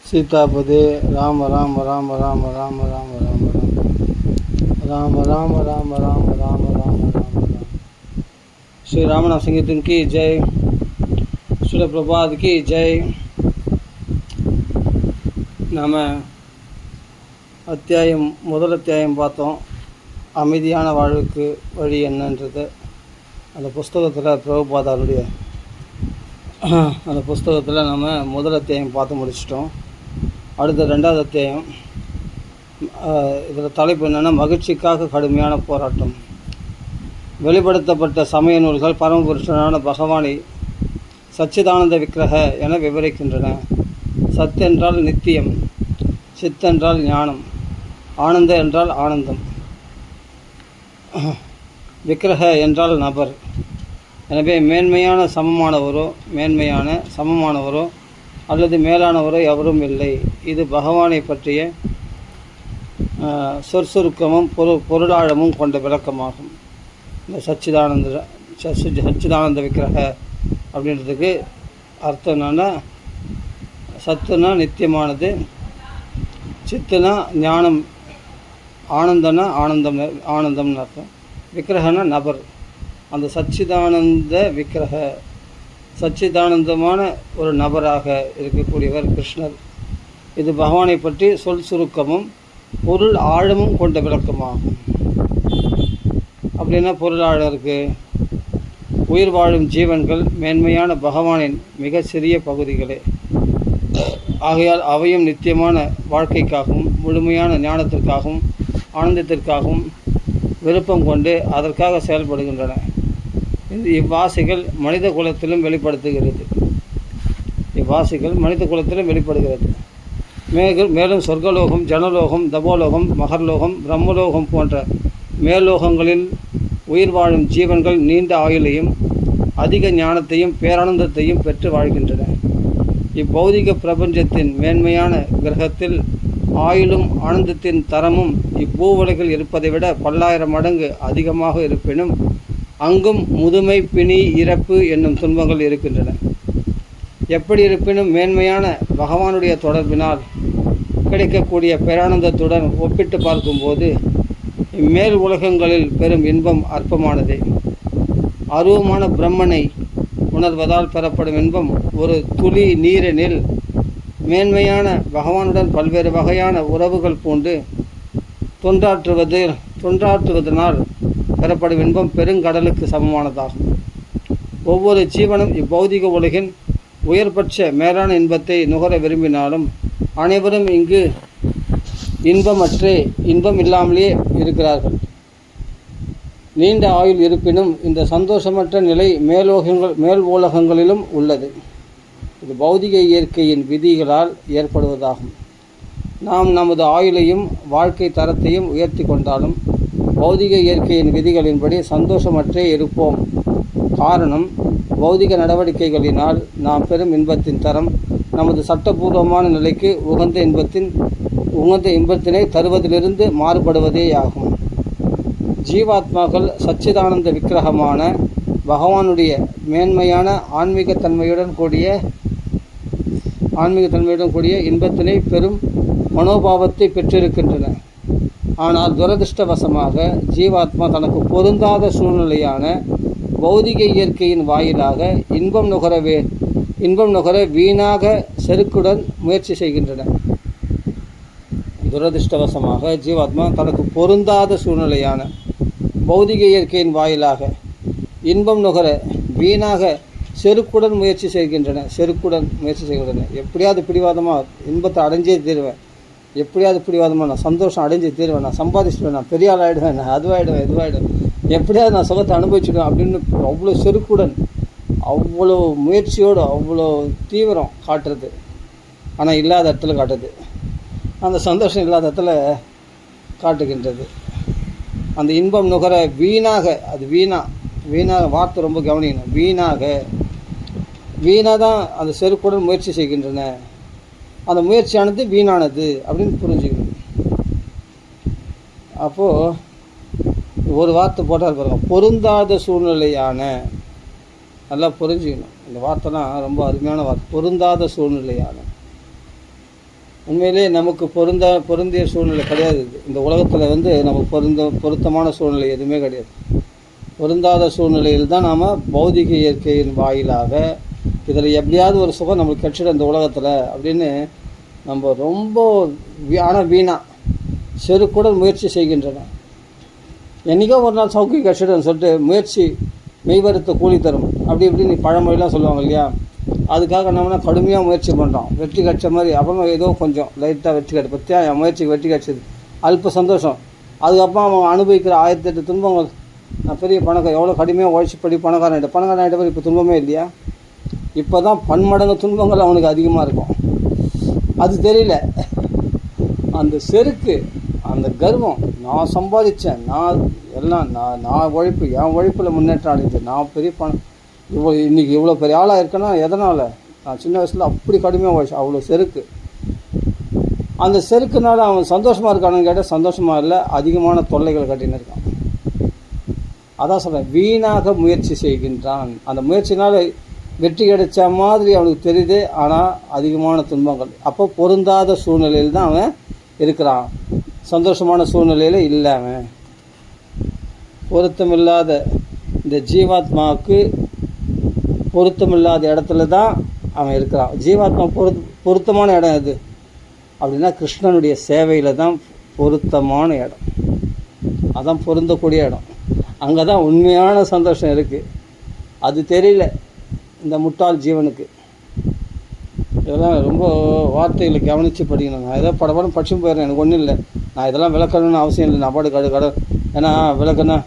सीतापदे राम राम राम राम राम राम राम राम राम राम राम राम राम राम श्री रामनाथ संगीतन की जय, श्री प्रभात की जय. நாம் முதல் அத்தியாயம் பார்த்தோம். அமைதியான வாழ்வுக்கு வழி என்னன்றது அந்த புஸ்தகத்தில் பிரபுபாதாருடைய அந்த புஸ்தகத்தில் நம்ம முதல் அத்தியாயம் பார்த்து முடிச்சிட்டோம். அடுத்த ரெண்டாவது அத்தியாயம், இதில் தலைப்பு என்னென்னா மகிழ்ச்சிக்காக கடுமையான போராட்டம். வெளிப்படுத்தப்பட்ட சமய நூல்கள் பரமபுருஷனான பகவானை சச்சிதானந்த விக்கிரக என விவரிக்கின்றன. சத் என்றால் நித்தியம், சித் என்றால் ஞானம், ஆனந்த என்றால் ஆனந்தம், விக்கிரக என்றால் நபர். எனவே மேன்மையான சமமானவரோ அல்லது மேலானவரோ எவரும் இல்லை. இது பகவானை பற்றிய சொற்சுருக்கமும் பொருளாழமும் கொண்ட விளக்கமாகும். இந்த சச்சிதானந்த விக்கிரக அப்படின்றதுக்கு அர்த்தம் என்னன்னா, சத்துனா நித்தியமானது, சித்துனா ஞானம், ஆனந்தம்னா ஆனந்தம்னு அர்த்தம், விக்கிரகனா நபர். அந்த சச்சிதானந்த விக்கிரக, சச்சிதானந்தமான ஒரு நபராக இருக்கக்கூடியவர் கிருஷ்ணர். இது பகவானை பற்றி சொல் சுருக்கமும் பொருள் ஆழமும் கொண்ட விளக்கமாகும். அப்படின்னா பொருள் ஆழம் இருக்குது. உயிர் வாழும் ஜீவன்கள் மேன்மையான பகவானின் மிக சிறிய பகுதிகளே. ஆகையால் அவையும் நித்தியமான வாழ்க்கைக்காகவும் முழுமையான ஞானத்திற்காகவும் ஆனந்தத்திற்காகவும் விருப்பம் கொண்டு அதற்காக செயல்படுகின்றன. இவ்வாசைகள் மனித குலத்திலும் வெளிப்படுகிறது. மேலும் சொர்க்கலோகம், ஜனலோகம், தபோலோகம், மகர்லோகம், பிரம்மலோகம் போன்ற மேலோகங்களில் உயிர் வாழும் ஜீவன்கள் நீண்ட ஆயுளையும் அதிக ஞானத்தையும் பேரானந்தத்தையும் பெற்று வாழ்கின்றன. இப்பௌதிக பிரபஞ்சத்தின் மேன்மையான கிரகத்தில் ஆயுளும் ஆனந்தத்தின் தரமும் இப்பூவுலகில் இருப்பதை விட பல்லாயிரம் மடங்கு அதிகமாக இருப்பினும் அங்கும் முதுமை, பிணி, இறப்பு என்னும் துன்பங்கள் இருக்கின்றன. எப்படி இருப்பினும் மேன்மையான பகவானுடைய தொடர்பினால் கிடைக்கக்கூடிய பேரானந்தத்துடன் ஒப்பிட்டு பார்க்கும்போது இம்மேல் உலகங்களில் பெறும் இன்பம் அற்பமானதே. அருவமான பிரம்மனை உணர்வதால் பெறப்படும் இன்பம் ஒரு துளி நீரெனில், மேன்மையான பகவானுடன் பல்வேறு வகையான உறவுகள் பூண்டு தொண்டாற்றுவதனால் பெறப்படும் இன்பம் பெருங்கடலுக்கு சமமானதாகும். ஒவ்வொரு ஜீவனும் இப்பௌதிக உலகின் உயர்பட்ச மேலான இன்பத்தை நுகர விரும்பினாலும் அனைவரும் இங்கு இன்பம் இல்லாமலே இருக்கிறார்கள். நீண்ட ஆயுள் இருப்பினும் இந்த சந்தோஷமற்ற நிலை மேல் உலகங்களிலும் உள்ளது. இது பௌதிக இயற்கையின் விதிகளால் ஏற்படுவதாகும். நாம் நமது ஆயுளையும் வாழ்க்கை தரத்தையும் உயர்த்தி கொண்டாலும் பௌதிக இயற்கையின் விதிகளின்படி சந்தோஷமற்றே இருப்போம். காரணம், பௌதிக நடவடிக்கைகளினால் நாம் பெறும் இன்பத்தின் தரம் நமது சட்டபூர்வமான நிலைக்கு உகந்த இன்பத்தினை தருவதிலிருந்து மாறுபடுவதேயாகும். ஜீவாத்மாக்கள் சச்சிதானந்த விக்கிரகமான பகவானுடைய மேன்மையான ஆன்மீகத்தன்மையுடன் கூடிய இன்பத்தினை பெரும் மனோபாவத்தை பெற்றிருக்கின்றன. ஆனால் துரதிருஷ்டவசமாக ஜீவாத்மா தனக்கு பொருந்தாத சூழ்நிலையான பௌதிக இயற்கையின் வாயிலாக இன்பம் நுகர வீணாக செருக்குடன் முயற்சி செய்கின்றன. துரதிருஷ்டவசமாக ஜீவாத்மா தனக்கு பொருந்தாத சூழ்நிலையான பௌதிக இயற்கையின் வாயிலாக இன்பம் நுகர வீணாக செருக்குடன் முயற்சி செய்கின்றன. எப்படியாவது பிடிவாதமாக இன்பத்தை அடைஞ்சே தீருவேன், நான் சந்தோஷம் அடைஞ்சு தீருவேன், நான் சம்பாதிச்சிடுவேன், நான் பெரிய ஆள் ஆகிடுவேன், நான் இதுவாகிடுவேன், எப்படியாவது நான் சுகத்தை அனுபவிச்சுடுவேன் அப்படின்னு அவ்வளோ செருக்குடன், அவ்வளோ முயற்சியோடு, அவ்வளோ தீவிரம் காட்டுறது. ஆனால் இல்லாத இடத்துல காட்டுது, அந்த சந்தோஷம் இல்லாத இடத்துல காட்டுகின்றது. அந்த இன்பம் நுகர வீணாக, அது வீணாக வார்த்தை ரொம்ப கவனிக்கணும். வீணாக தான் அந்த செருக்குடன் முயற்சி செய்கின்றன. அந்த முயற்சியானது வீணானது அப்படின்னு புரிஞ்சுக்கணும். அப்போது ஒரு வார்த்தை போட்டால் பாருங்க, பொருந்தாத சூழ்நிலையான, நல்லா புரிஞ்சுக்கணும். இந்த வார்த்தைலாம் ரொம்ப அருமையான வார்த்தை. பொருந்தாத சூழ்நிலையான உண்மையிலே நமக்கு பொருந்திய சூழ்நிலை கிடையாது. இந்த உலகத்தில் வந்து நமக்கு பொருத்தமான சூழ்நிலை எதுவுமே கிடையாது. பொருந்தாத சூழ்நிலையில் தான் நாம் பௌதிக இயற்கையின் வாயிலாக இதில் எப்படியாவது ஒரு சுகம் நம்மளுக்கு கிடச்சிடும் இந்த உலகத்தில் அப்படின்னு நம்ம ரொம்ப வீணாக செருக்குடன் முயற்சி செய்கின்றன. என்றைக்கோ ஒரு நாள் சௌக்கியம் கிடச்சிடுன்னு சொல்லிட்டு முயற்சி மெய்வருத்த கூலி தரும் அப்படி இப்படி நீ பழமொழிலாம் சொல்லுவாங்க இல்லையா. அதுக்காக நம்மனா கடுமையாக முயற்சி பண்ணுறோம், வெற்றி கிடச்ச மாதிரி. அப்புறமா ஏதோ கொஞ்சம் லைட்டாக வெற்றி கிடையாது. பற்றியா என் முயற்சிக்கு வெற்றி கிடச்சிது, அல்ப சந்தோஷம். அதுக்கப்புறம் அவன் அனுபவிக்கிற 1008 துன்பங்கள். நான் பெரிய பணக்கார, எவ்வளோ கடுமையாக உழைச்சி பணக்காரன் ஆகிட்ட பேர் இப்போ துன்பமே இல்லையா. இப்போ தான் பன்மடங்கு துன்பங்கள் அவனுக்கு அதிகமாக இருக்கும். அது தெரியல. அந்த செருக்கு, அந்த கர்வம், நான் சம்பாதிச்சேன், நான் எல்லாம் நான் உழைப்பு, என் உழைப்பில் முன்னேற்றம் அடைஞ்சு நான் பெரிய பணம் இன்றைக்கி இவ்வளோ பெரிய ஆளாக இருக்கேன்னா எதனால்? நான் சின்ன வயசில் அப்படி கடுமையாக உழைச்சேன். அவ்வளோ செருக்கு. அந்த செருக்குனால அவன் சந்தோஷமாக இருக்கானுன்னு கேட்டால் சந்தோஷமாக இல்லை, அதிகமான தொல்லைகள் கட்டின்னு இருக்கான். அதான் சொல்கிறேன், வீணாக முயற்சி செய்கின்றான். அந்த முயற்சினால் வெற்றி கிடைச்ச மாதிரி அவனுக்கு தெரியுது, ஆனால் அதிகமான துன்பங்கள். அப்போ பொருந்தாத சூழ்நிலையில் தான் அவன் இருக்கிறான், சந்தோஷமான சூழ்நிலையில் இல்லை. அவன் பொருத்தமில்லாத இந்த ஜீவாத்மாவுக்கு பொருத்தமில்லாத இடத்துல தான் அவன் இருக்கிறான். ஜீவாத்மா பொருத்தமான இடம் எது அப்படின்னா கிருஷ்ணனுடைய சேவையில் தான் பொருத்தமான இடம். அதான் பொருந்தக்கூடிய இடம். அங்கே தான் உண்மையான சந்தோஷம் இருக்குது. அது தெரியல இந்த முட்டாள் ஜீவனுக்கு. இதெல்லாம் ரொம்ப வார்த்தைகளை கவனித்து படிக்கணும். நான் ஏதோ படப்படம் படிச்சும் போயிடுறேன், எனக்கு ஒன்றும் இல்லை. நான் இதெல்லாம் விளக்கணும்னு அவசியம் இல்லை. நான் பாடு கடை ஏன்னா விளக்குன்னா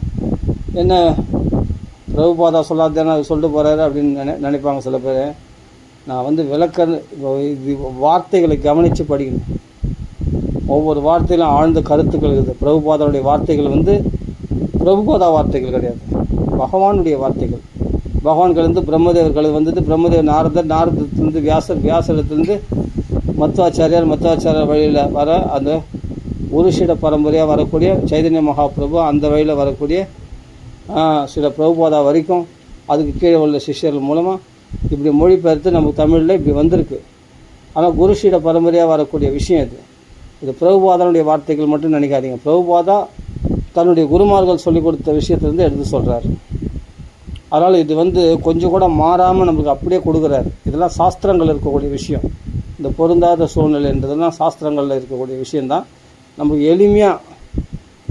என்ன பிரபுபாதா சொல்லாதேன்னா அது சொல்லிட்டு போகிறாரு அப்படின்னு நினைப்பாங்க சில பேர். நான் வந்து இது வார்த்தைகளை கவனித்து படிக்கணும். ஒவ்வொரு வார்த்தையிலும் ஆழ்ந்த கருத்துக்கள் இருக்குது. பிரபுபாதாவுடைய வார்த்தைகள் வந்து பிரபுபாதா வார்த்தைகள் கிடையாது, பகவானுடைய வார்த்தைகள். பகவான்கிட்டருந்து பிரம்மதேவர்கள் வந்தது, பிரம்மதேவர் நாரதத்திலிருந்து வியாசத்திலிருந்து மத்வாச்சாரியார் வழியில் வர அந்த உருஷிட பரம்பரையாக வரக்கூடிய சைதன்ய மகாபிரபு, அந்த வழியில் வரக்கூடிய சில பிரபுபாதா வரைக்கும் அதுக்கு கீழே உள்ள சிஷ்யர்கள் மூலமாக இப்படி மொழிபெயர்த்து நம்ம தமிழில் இப்படி வந்திருக்கு. ஆனால் குருஷிட பரம்பரையாக வரக்கூடிய விஷயம் இது பிரபுபாதனுடைய வார்த்தைகள் மட்டும் நினைக்காதீங்க. பிரபுபாதா தன்னுடைய குருமார்கள் சொல்லிக் கொடுத்த விஷயத்துலேருந்து எடுத்து சொல்கிறார். அதனால் இது வந்து கொஞ்சம் கூட மாறாமல் நம்மளுக்கு அப்படியே கொடுக்குறாரு. இதெல்லாம் சாஸ்திரங்கள் இருக்கக்கூடிய விஷயம். இந்த பொருந்தாத சூழ்நிலைன்றதெல்லாம் சாஸ்திரங்களில் இருக்கக்கூடிய விஷயந்தான். நமக்கு எளிமையாக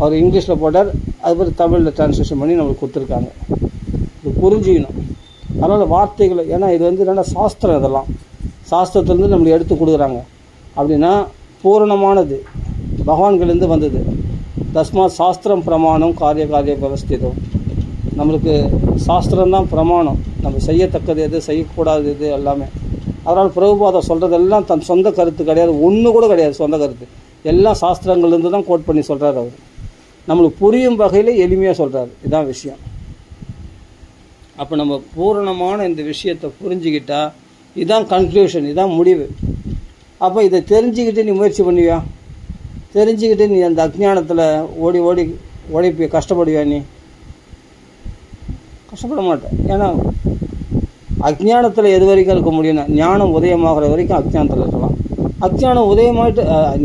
அவர் இங்கிலீஷில் போட்டார், அதுபோல் தமிழில் டிரான்ஸ்லேஷன் பண்ணி நம்மளுக்கு கொடுத்துருக்காங்க. இது புரிஞ்சிக்கணும். அதனால் வார்த்தைகள், ஏன்னா இது வந்து என்னென்னா சாஸ்திரம், இதெல்லாம் சாஸ்திரத்துலேருந்து நம்மளுக்கு எடுத்து கொடுக்குறாங்க. அப்படின்னா பூரணமானது பகவான்கிலேருந்து வந்தது. தஸ்மாத் சாஸ்திரம் பிரமாணம் காரிய வியவஸ்திதம். நம்மளுக்கு சாஸ்திரம்தான் பிரமாணம், நம்ம செய்யத்தக்கது எது செய்யக்கூடாது எது எல்லாமே. அதனால் பிரபுபாதா சொல்கிறதெல்லாம் தன் சொந்த கருத்து கிடையாது, ஒன்று கூட கிடையாது சொந்த கருத்து. எல்லாம் சாஸ்திரங்கள்லேருந்து தான் கோட் பண்ணி சொல்கிறார் அவர். நம்மளுக்கு புரியும் வகையில் எளிமையாக சொல்கிறார். இதுதான் விஷயம். அப்போ நம்ம பூரணமான இந்த விஷயத்தை புரிஞ்சுக்கிட்டால் இதுதான் கன்க்ளூஷன், இதுதான் முடிவு. அப்போ இதை தெரிஞ்சுக்கிட்டு நீ முயற்சி பண்ணுவியா? தெரிஞ்சுக்கிட்டு நீ அந்த அஜ்ஞானத்தில் ஓடி உழைப்பி கஷ்டப்படுவியா? நீ கஷ்டப்பட மாட்டேன். ஏன்னா அஜ்ஞானத்தில் எது வரைக்கும் இருக்க முடியும்னா ஞானம் உதயமாகிற வரைக்கும் அஜ்ஞானத்தில் இருக்கலாம்.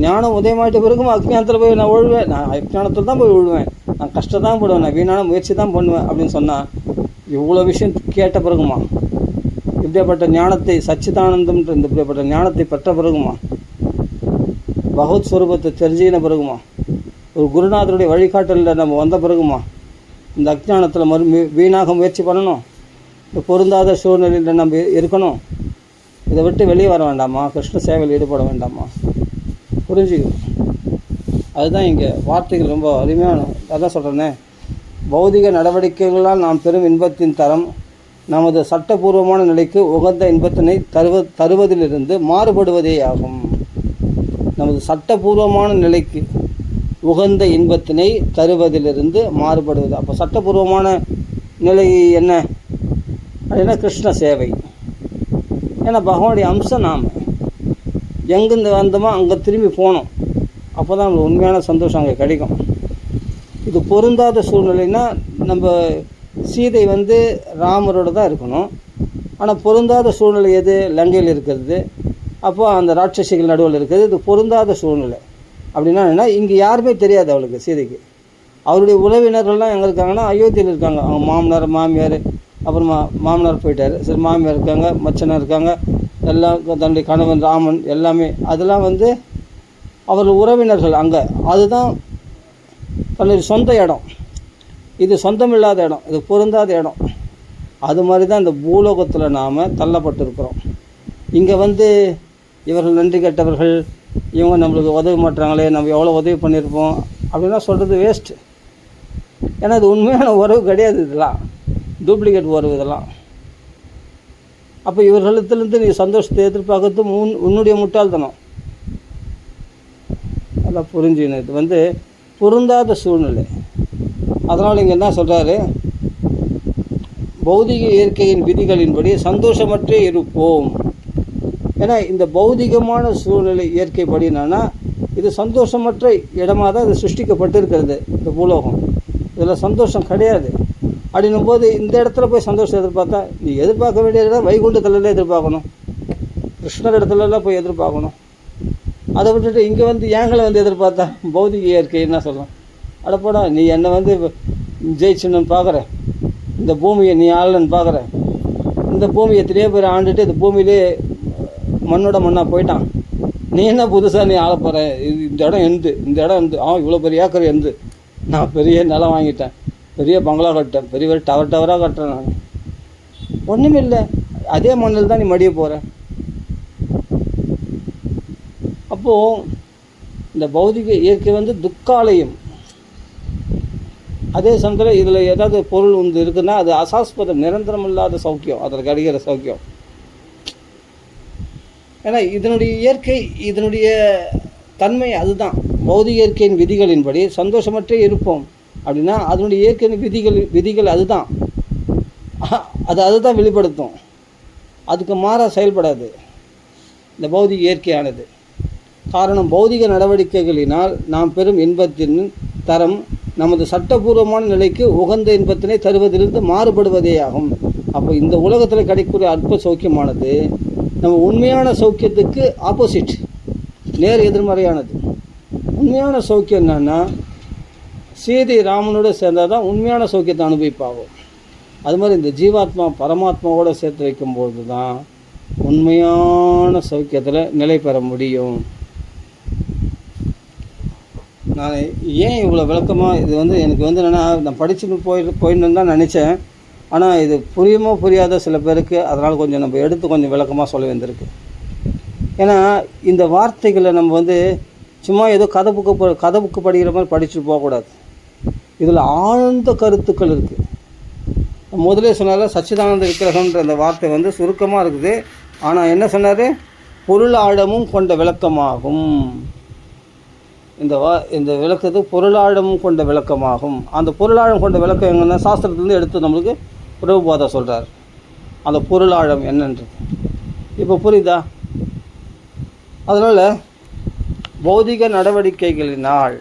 ஞானம் உதயமாயிட்ட பிறகும் அஜ்ஞானத்தில் போய் நான் விழுவேன், நான் அஜ்ஞானத்தில் தான் போய் விழுவேன், நான் கஷ்டம் தான் படுவேன், நான் வீணான முயற்சி தான் பண்ணுவேன் அப்படின்னு சொன்னால் இவ்வளோ விஷயம் கேட்ட பிறகுமா, இப்படிப்பட்ட ஞானத்தை சச்சிதானந்தம் இப்படிப்பட்ட ஞானத்தை பெற்ற பிறகுமா, பகவத் ஸ்வரூபத்தை தெரிஞ்சுக்கின பிறகுமா, ஒரு குருநாதருடைய வழிகாட்டலில் நம்ம வந்த பிறகுமா இந்த அஜ்ஞானத்தில் வீணாக முயற்சி பண்ணணும்? இந்த பொருந்தாத சூழ்நிலையில் நம்ம இருக்கணும்? இதை விட்டு வெளியே வர வேண்டாமா? கிருஷ்ண சேவையில் ஈடுபட வேண்டாமா? புரிஞ்சுக்கணும். அதுதான் இங்கே வார்த்தைகள் ரொம்ப அருமையான. அதான் சொல்கிறேன்னே, பௌதிக நடவடிக்கைகளால் நாம் பெறும் இன்பத்தின் தரம் நமது சட்டபூர்வமான நிலைக்கு உகந்த இன்பத்தினை தருவதிலிருந்து மாறுபடுவதே ஆகும். நமது சட்டபூர்வமான நிலைக்கு உகந்த இன்பத்தினை தருவதிலிருந்து மாறுபடுவது. அப்போ சட்டபூர்வமான நிலை என்ன அப்படின்னா கிருஷ்ண சேவை. ஏன்னா பகவானுடைய அம்சம் நாம் எங்கேருந்து வந்தோமோ அங்கே திரும்பி போகணும். அப்போ தான் நம்மளுக்கு உண்மையான சந்தோஷம் அங்கே கிடைக்கும். இது பொருந்தாத சூழ்நிலைன்னா நம்ம சீதை வந்து ராமரோடு தான் இருக்கணும். ஆனால் பொருந்தாத சூழ்நிலை எது? லங்கையில் இருக்கிறது. அப்போ அந்த ராட்சசிகள் நடுவில் இருக்கிறது இது பொருந்தாத சூழ்நிலை. அப்படின்னா என்ன, இங்கே யாருமே தெரியாது அவளுக்கு, சீதைக்கு. அவருடைய உறவினர்கள்லாம் எங்கே இருக்காங்கன்னா அயோத்தியில் இருக்காங்க. அவங்க மாமனார் மாமியார், அப்புறமா மாமனார் போயிட்டார், சரி மாமியார் இருக்காங்க, மச்சனார் இருக்காங்க, எல்லாம் தன்னுடைய கணவன் ராமன் எல்லாமே, அதெல்லாம் வந்து அவர்கள் உறவினர்கள் அங்கே. அதுதான் தன்னுடைய சொந்த இடம். இது சொந்தமில்லாத இடம், இது பொருந்தாத இடம். அது மாதிரி தான் இந்த பூலோகத்தில் நாம் தள்ளப்பட்டிருக்கிறோம். இங்கே வந்து இவர்கள் நன்றி கெட்டவர்கள், இவங்க நம்மளுக்கு உதவி மாட்டுறாங்களே, நம்ம எவ்வளோ உதவி பண்ணியிருப்போம் அப்படின்னா சொல்கிறது வேஸ்ட்டு. ஏன்னா அது உண்மையான உறவு கிடையாது, இதெல்லாம் டூப்ளிகேட் உறவு இதெல்லாம். அப்போ இவர்களிடத்துலேருந்து நீ சந்தோஷத்தை எதிர்பார்க்கறது உன்னுடைய முட்டாள்தனம். அதான் புரிஞ்சுக்கணும். இது வந்து பொருந்தாத சூழ்நிலை. அதனால் இங்கே என்ன சொல்கிறாரு, பௌதிக இயற்கையின் விதிகளின்படி சந்தோஷமற்றே இருப்போம். ஏன்னா இந்த பௌதிகமான சூழ்நிலை இயற்கைப்படி என்னன்னா, இது சந்தோஷமற்ற இடமாக தான் இது சிருஷ்டிக்கப்பட்டிருக்கிறது. இந்த பூலோகம் இதில் சந்தோஷம் கிடையாது. அப்படின்னும் போது இந்த இடத்துல போய் சந்தோஷம் எதிர்பார்த்தா, நீ எதிர்பார்க்க வேண்டிய இடம் வைகுண்டத்துலலாம் எதிர்பார்க்கணும், கிருஷ்ணர் இடத்துலலாம் போய் எதிர்பார்க்கணும். அதை விட்டுட்டு இங்கே வந்து ஏங்களை வந்து எதிர்பார்த்தா பௌதிக இயற்கை என்ன சொல்லலாம்? அடப்போடா, நீ என்னை வந்து ஜெயிச்சுன்னு பார்க்குற, இந்த பூமியை நீ ஆளன்னு பார்க்குற, இந்த பூமியை எத்தனையோ பேர் ஆண்டுட்டு இந்த பூமியிலே மண்ணோட மண்ணாக போயிட்டான், நீ என்ன புதுசாக நீ ஆள போகிற? இந்த இடம் எந்து, இந்த இடம் எந்து, இவ்வளோ பெரிய ஏக்கர் எந்து, நான் பெரிய நிலம் வாங்கிட்டேன், பெரிய பங்களா கட்டேன், பெரிய டவராக கட்டுறேன், நான் ஒன்றுமே இல்லை, அதே மண்ணில் தான் நீ மடிய போகிற. அப்போது இந்த பௌதிக இயற்கை வந்து துக்காலயம். அதே சமயத்தில் இதில் ஏதாவது பொருள் வந்து இருக்குன்னா அது அசாஸ்பதம், நிரந்தரம் இல்லாத சௌக்கியம், அதில் கிடைக்கிற சௌக்கியம். ஏன்னா இதனுடைய இயற்கை, இதனுடைய தன்மை அதுதான். பௌதிக இயற்கையின் விதிகளின்படி சந்தோஷமற்றே இருப்போம் அப்படின்னா அதனுடைய இயற்கையின் விதிகள் அதுதான். அதுதான் வெளிப்படுத்தும். அதுக்கு மாறாக செயல்படாது இந்த பௌதிக இயற்கையானது. காரணம், பௌதிக நடவடிக்கைகளினால் நாம் பெறும் இன்பத்தின் தரம் நமது சட்டபூர்வமான நிலைக்கு உகந்த இன்பத்தினை தருவதிலிருந்து மாறுபடுவதே ஆகும். அப்போ இந்த உலகத்தில் கிடைக்கக்கூடிய அற்ப சௌக்கியமானது நம்ம உண்மையான சௌக்கியத்துக்கு ஆப்போசிட், நேர் எதிர்மறையானது. உண்மையான சௌக்கியம் என்னன்னா, சீதை ராமனோடு சேர்ந்தால் தான் உண்மையான சௌக்கியத்தை அனுபவிப்பாகும். அது மாதிரி இந்த ஜீவாத்மா பரமாத்மாவோடு சேர்த்து வைக்கும்போது தான் உண்மையான சௌக்கியத்தில் நிலை பெற முடியும். நான் ஏன் இவ்வளோ விளக்கமாக இது வந்து எனக்கு வந்து என்னென்னா, நான் படிச்சுட்டு போயிடணுன்னு தான் நினச்சேன். ஆனால் இது புரியாத சில பேருக்கு, அதனால் கொஞ்சம் நம்ம எடுத்து கொஞ்சம் விளக்கமாக சொல்ல வேண்டியிருக்கு. ஏன்னா இந்த வார்த்தைகளை நம்ம வந்து சும்மா ஏதோ கதை புக்கு படிக்கிற மாதிரி படிச்சுட்டு போகக்கூடாது. இதில் ஆழ்ந்த கருத்துக்கள் இருக்குது. முதலே சொன்னால சச்சிதானந்த விக்கிரகம்ன்ற அந்த வார்த்தை வந்து சுருக்கமாக இருக்குது. ஆனால் என்ன சொன்னார், பொருள் ஆழமும் கொண்ட விளக்கமாகும். இந்த விளக்கத்து பொருளாழமும் கொண்ட விளக்கமாகும். அந்த பொருளாழம் கொண்ட விளக்கம் எங்கன்னா சாஸ்திரத்துலேருந்து எடுத்து நம்மளுக்கு பிரபுபாதா சொல்கிறார். அந்த பொருளாழம் என்னன்றது இப்போ புரியுதா? அதனால் பௌதிக நடவடிக்கைகளினால்,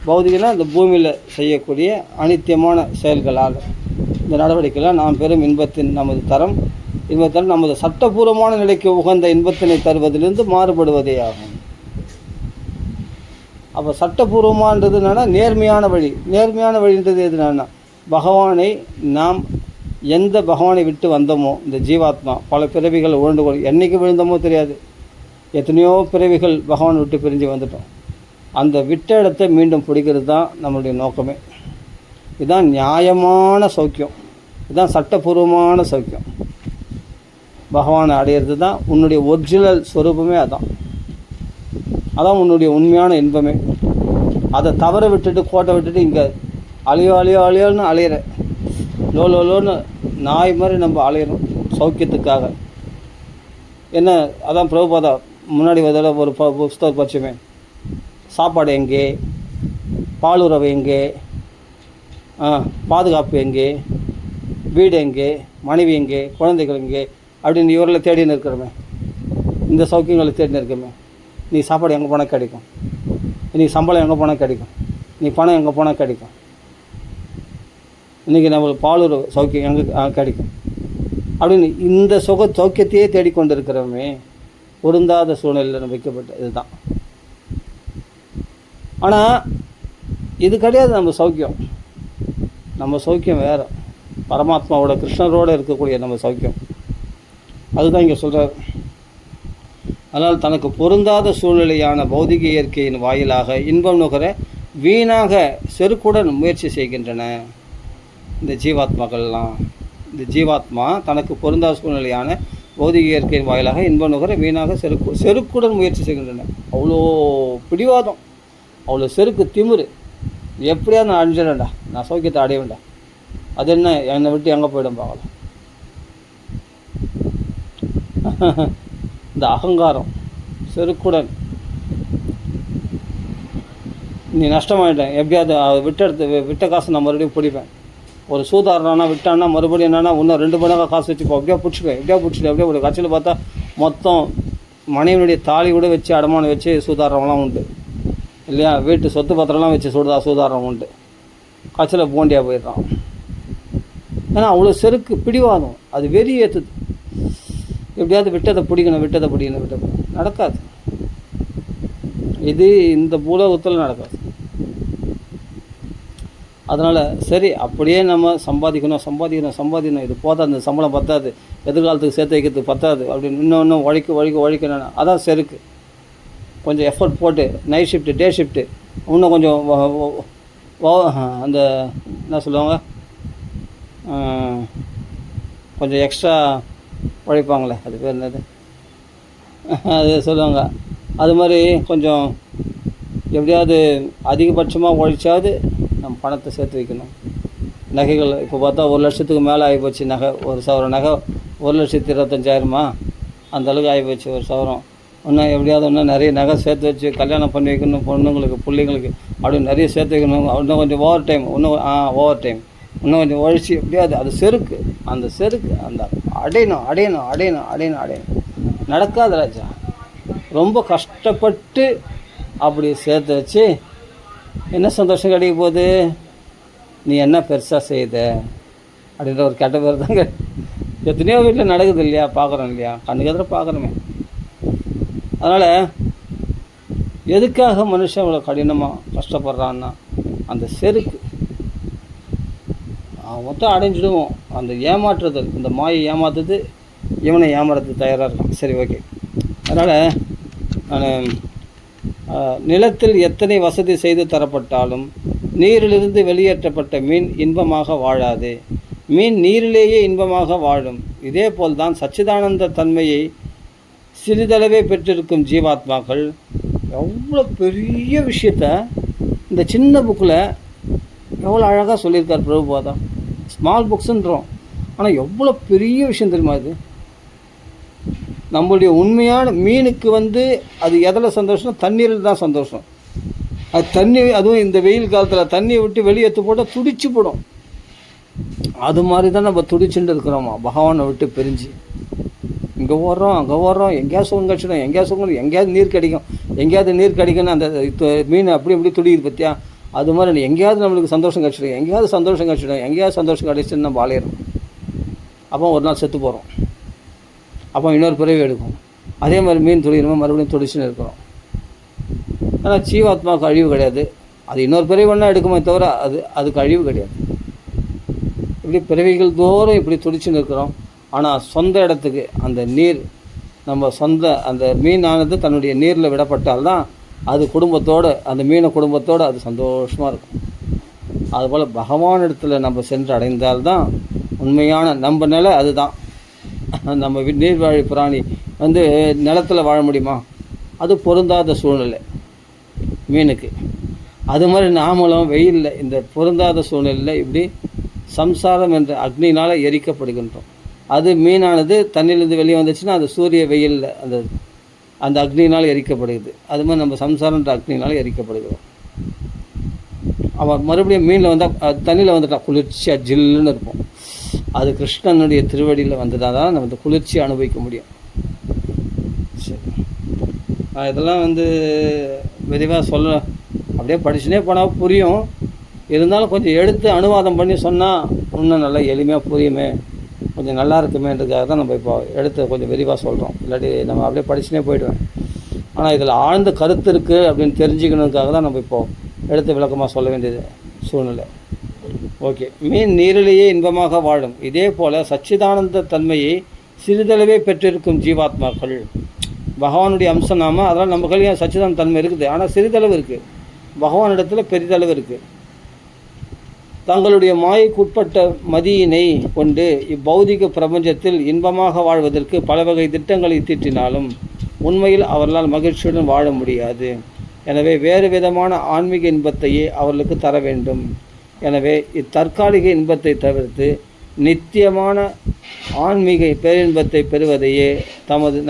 பௌதிகனா இந்த பூமியில் செய்யக்கூடிய அனித்தியமான செயல்களால், இந்த நடவடிக்கைகளால் நாம் பெறும் இன்பத்தின் நமது தரம் நமது சட்டபூர்வமான நிலைக்கு உகந்த இன்பத்தினை தருவதிலிருந்து மாறுபடுவதே ஆகும். அப்போ சட்டபூர்வமானது என்னென்னா நேர்மையான வழி. நேர்மையான வழின்றது எதுனா, பகவானை நாம் எந்த பகவானை விட்டு வந்தோமோ, இந்த ஜீவாத்மா பல பிறவிகள் உழந்து என்றைக்கு விழுந்தோமோ தெரியாது, எத்தனையோ பிறவிகள் பகவான் விட்டு பிரிஞ்சு வந்துட்டோம். அந்த விட்ட இடத்தை மீண்டும் பிடிக்கிறது தான் நம்மளுடைய நோக்கமே. இதுதான் நியாயமான சௌக்கியம், இதுதான் சட்டபூர்வமான சௌக்கியம். பகவானை அடையிறது தான் உன்னுடைய ஒரிஜினல் ஸ்வரூபமே. அதான் உன்னுடைய உண்மையான இன்பமே. அதை தவற விட்டுட்டு கோட்டை விட்டுட்டு இங்கே அழியோன்னு அலையிற, லோன்னு நாய் மாதிரி நம்ம அலையிறோம் சௌக்கியத்துக்காக. என்ன, அதான் பிரபுபாதா முன்னாடி ஒரு புஸ்தகம் படிச்சுமே, சாப்பாடு எங்கே, பாலுறவு எங்கே, பாதுகாப்பு எங்கே, வீடு எங்கே, மனைவி எங்கே, குழந்தைகள் எங்கே அப்படின்னு இவர்களை தேடின்னு இருக்கிறோமே, இந்த சௌக்கியங்களை தேடின்னு இருக்கமே. நீ சாப்பாடு எங்கே போனால் கிடைக்கும், நீ சம்பளம் எங்கே போனால் கிடைக்கும், நீ பணம் எங்கே போனால் கிடைக்கும், இன்றைக்கி நம்மளுக்கு பாலுறவு சௌக்கியம் எங்கே கிடைக்கும் அப்படின்னு இந்த சௌக்கியத்தையே தேடிக்கொண்டு இருக்கிறோமே. பொருந்தாத சூழ்நிலையில் வைக்கப்பட்ட இதுதான். ஆனால் இது கிடையாது நம்ம சௌக்கியம். நம்ம சௌக்கியம் வேறு, பரமாத்மாவோட கிருஷ்ணரோடு இருக்கக்கூடிய நம்ம சௌக்கியம். அதுதான் இங்கே சொல்கிறார். அதனால் தனக்கு பொருந்தாத சூழ்நிலையான பௌதிக இயற்கையின் வாயிலாக இன்பம் நுகர வீணாக செருக்குடன் முயற்சி செய்கின்றன இந்த ஜீவாத்மாக்கள்லாம். இந்த ஜீவாத்மா தனக்கு பொருந்தாத சூழ்நிலையான பௌதிக இயற்கையின் வாயிலாக இன்பம் நுகர வீணாக செருக்குடன் முயற்சி செய்கின்றன. அவ்வளோ பிடிவாதம், அவ்வளோ செருக்கு, திமிரு. எப்படியாவது நான் அழிஞ்சிடேன்டா, நான் சௌக்கியத்தை அடைய வேண்டாம், அது என்ன என்னை விட்டு எங்கே போயிடும் பார்க்கலாம். இந்த அகங்காரம், செருக்குடன் நீ நஷ்டமாயிட்டேன், எப்படியாவது விட்ட காசு நான் மறுபடியும் பிடிப்பேன். ஒரு சூதாடுறானா விட்டான்னா மறுபடியும் என்னன்னா இன்னும் 2 மடங்காக காசு வச்சுப்போம், எப்படியா பிடிச்சிப்பேன், எப்படியா ஒரு கட்சியில் பார்த்தா மொத்தம் மனைவியுடைய தாலி கூட வச்சு அடமானம் வச்சு சூதாடுறவங்களாம் உண்டு இல்லையா? வீட்டு சொத்து பத்திரம்லாம் வச்சு சூதாடுறவங்க உண்டு. கட்சியில் போண்டியாக போயிடுறான். ஏன்னா அவ்வளோ செருக்கு, பிடிவாதம், அது வெறி ஏற்றுது. எப்படியாவது விட்டதை பிடிக்கணும். நடக்காது. இது இந்த பூலோகத்தில் நடக்காது. அதனால் சரி, அப்படியே நம்ம சம்பாதிக்கணும், இது போதாது, அந்த சம்பளம் பத்தாது, எதிர்காலத்துக்கு சேர்த்து வைக்கிறதுக்கு பத்தாது அப்படின்னு இன்னும் உழைக்கணும். அதான் செருக்கு. கொஞ்சம் எஃபர்ட் போட்டு நைட் ஷிஃப்ட்டு, டே ஷிஃப்ட்டு, இன்னும் கொஞ்சம் அந்த என்ன சொல்லுவாங்க, கொஞ்சம் எக்ஸ்ட்ரா உழைப்பாங்களே, அது பேர் என்னது, அது சொல்லுவாங்க. அது மாதிரி கொஞ்சம் எப்படியாவது அதிகபட்சமாக உழைச்சாவது நம்ம பணத்தை சேர்த்து வைக்கணும். நகைகள் இப்போ பார்த்தா 1 லட்சத்துக்கு மேலே ஆகிப்போச்சு நகை. ஒரு சவரம் நகை 1,25,000 அந்த அளவுக்கு ஆகிப்போச்சு ஒரு சவரம். இன்னும் எப்படியாவது இன்னும் நிறைய நகை சேர்த்து வச்சு கல்யாணம் பண்ணி வைக்கணும், பொண்ணுங்களுக்கு பிள்ளைங்களுக்கு அப்படின்னு நிறைய சேர்த்து வைக்கணும். இன்னும் கொஞ்சம் ஓவர் டைம் இன்னும் கொஞ்சம் உழைச்சி எப்படியாவது அது செருக்கு, அந்த அடையணும். நடக்காத ராஜா. ரொம்ப கஷ்டப்பட்டு அப்படி சேர்த்து வச்சு என்ன சந்தோஷம் கிடைக்க போகுது? நீ என்ன பெருசாக செய்த அப்படின்ற ஒரு கெட்ட பேர் தாங்க எத்தனையோ வீட்டில் நடக்குது இல்லையா? பார்க்குறோம் இல்லையா? கண்ணுக்கு எதிர பார்க்குறோமே. அதனால் எதுக்காக மனுஷன் இவ்வளோ கடினமாக கஷ்டப்படுறான்னா அந்த செருக்கு. மொத்தம் அடைஞ்சிடுவோம். அந்த ஏமாற்றுதல், இந்த மாயை ஏமாத்துது, இவனை ஏமாறதுக்கு தயாராக இருக்கான். சரி, ஓகே. அதனால் நான் நிலத்தில் எத்தனை வசதி செய்து தரப்பட்டாலும் நீரிலிருந்து வெளியேற்றப்பட்ட மீன் இன்பமாக வாழாது. மீன் நீரிலேயே இன்பமாக வாழும். இதே போல்தான் சச்சிதானந்த தன்மையை சிறிதளவே பெற்றிருக்கும் ஜீவாத்மாக்கள் எவ்வளோ பெரிய விஷயத்த இந்த சின்ன புக்கில் எவ்வளோ அழகாக சொல்லியிருக்கார் பிரபுபாதா. ஸ்மால் புக்ஸுன்றோம், ஆனால் எவ்வளோ பெரிய விஷயம் தெரியுமா இது? நம்மளுடைய உண்மையான மீனுக்கு அது எதில் சந்தோஷம்? தண்ணீரில் தான் சந்தோஷம். அது தண்ணி, அதுவும் இந்த வெயில் காலத்தில் தண்ணியை விட்டு வெளியேற்று போட்டால் துடிச்சு போடும். அது மாதிரி தான் நம்ம துடிச்சுட்டு இருக்கிறோமா பகவானை விட்டு பிரிஞ்சு. இங்கே ஓடுறோம், அங்கே ஓடுறோம், எங்கேயாவது சுகம் கழிச்சிடும், எங்கேயாவது நீர் கிடைக்குன்னு அந்த மீன் அப்படி துடிக்குது பற்றியா? அது மாதிரி எங்கேயாவது நம்மளுக்கு சந்தோஷம் கிடச்சிடும், எங்கேயாவது சந்தோஷம் கிடச்சின்னு நம்ம வாழையிறோம். அப்போ ஒரு நாள் செத்து போகிறோம். அப்போ இன்னொரு பிறவி எடுக்கும். அதே மாதிரி மீன் துடிக்கணுமோ மறுபடியும் துடிச்சுன்னு இருக்கிறோம். ஆனால் ஜீவாத்மாவுக்கு அழிவு கிடையாது. அது இன்னொரு பிறவி ஒன்றா எடுக்குமே தவிர அதுக்கு அழிவு கிடையாது. இப்படி பிறவிகள் தோறும் இப்படி துடிச்சுன்னு இருக்கிறோம். ஆனால் சொந்த இடத்துக்கு அந்த நீர், நம்ம அந்த மீனானது தன்னுடைய நீரில் விடப்பட்டால்தான் அது குடும்பத்தோடு, அந்த மீனை குடும்பத்தோடு அது சந்தோஷமாக இருக்கும். அதுபோல் பகவான் இடத்துல நம்ம சென்று அடைந்தால்தான் உண்மையான நம்ம நிலை. அதுதான் நம்ம நீர்வாழி பிராணி நிலத்தில் வாழ முடியுமா? அது பொருந்தாத சூழ்நிலை மீனுக்கு. அது மாதிரி நாமளும் வெயிலில் இந்த பொருந்தாத சூழ்நிலையில் இப்படி சம்சாரம் என்ற அக்னினால் எரிக்கப்படுகின்றோம். அது மீனானது தண்ணியிலேருந்து வெளியே வந்துச்சுன்னா அது சூரிய வெயிலில் அந்த அக்னினால் எரிக்கப்படுகிறது. அது மாதிரி நம்ம சம்சாரன்ற அக்னினால் எரிக்கப்படுகிறோம். அவன் மறுபடியும் மீனில் தண்ணியில் வந்துட்டா குளிர்ச்சியாக ஜில்லுன்னு இருப்போம். அது கிருஷ்ணனுடைய திருவடியில் வந்ததால் தான் நம்ம இந்த குளிர்ச்சியை அனுபவிக்க முடியும். சரி, இதெல்லாம் விரிவாக சொல்ல அப்படியே படிச்சுனே போனால் புரியும். இருந்தாலும் கொஞ்சம் எடுத்து அனுவாதம் பண்ணி சொன்னால் இன்னும் நல்லா எளிமையாக புரியுமே, கொஞ்சம் கொஞ்சம் நல்லா இருக்குமேன்றதுக்காக தான் நம்ம இப்போ எடுத்து கொஞ்சம் விரிவாக சொல்கிறோம். இல்லாட்டி நம்ம அப்படியே படிச்சுனே போயிடுவேன். ஆனால் இதில் ஆழ்ந்த கருத்து இருக்குது அப்படின்னு தெரிஞ்சுக்கணுக்காக தான் நம்ம இப்போது எடுத்து விளக்கமாக சொல்ல வேண்டியது சூழ்நிலை. ஓகே. மீன் நீரிலேயே இன்பமாக வாழும். இதே போல் சச்சிதானந்த தன்மையை சிறிதளவே பெற்றிருக்கும் ஜீவாத்மாக்கள் பகவானுடைய அம்சம் நாம, அதனால் நம்ம கையில் சச்சிதானந்த தன்மை இருக்குது. ஆனால் சிறிதளவு இருக்குது, பகவானிடத்தில் பெரிதளவு இருக்குது. தங்களுடைய மாயைக்குட்பட்ட மதியினை கொண்டு இப்பௌதிக பிரபஞ்சத்தில் இன்பமாக வாழ்வதற்கு பல வகை திட்டங்களை தீட்டினாலும் உண்மையில் அவர்களால் மகிழ்ச்சியுடன் வாழ முடியாது. எனவே வேறு விதமான ஆன்மீக இன்பத்தையே அவர்களுக்கு தர வேண்டும். எனவே இத்தற்காலிக இன்பத்தை தவிர்த்து நித்தியமான ஆன்மீக பேரின்பத்தை பெறுவதையே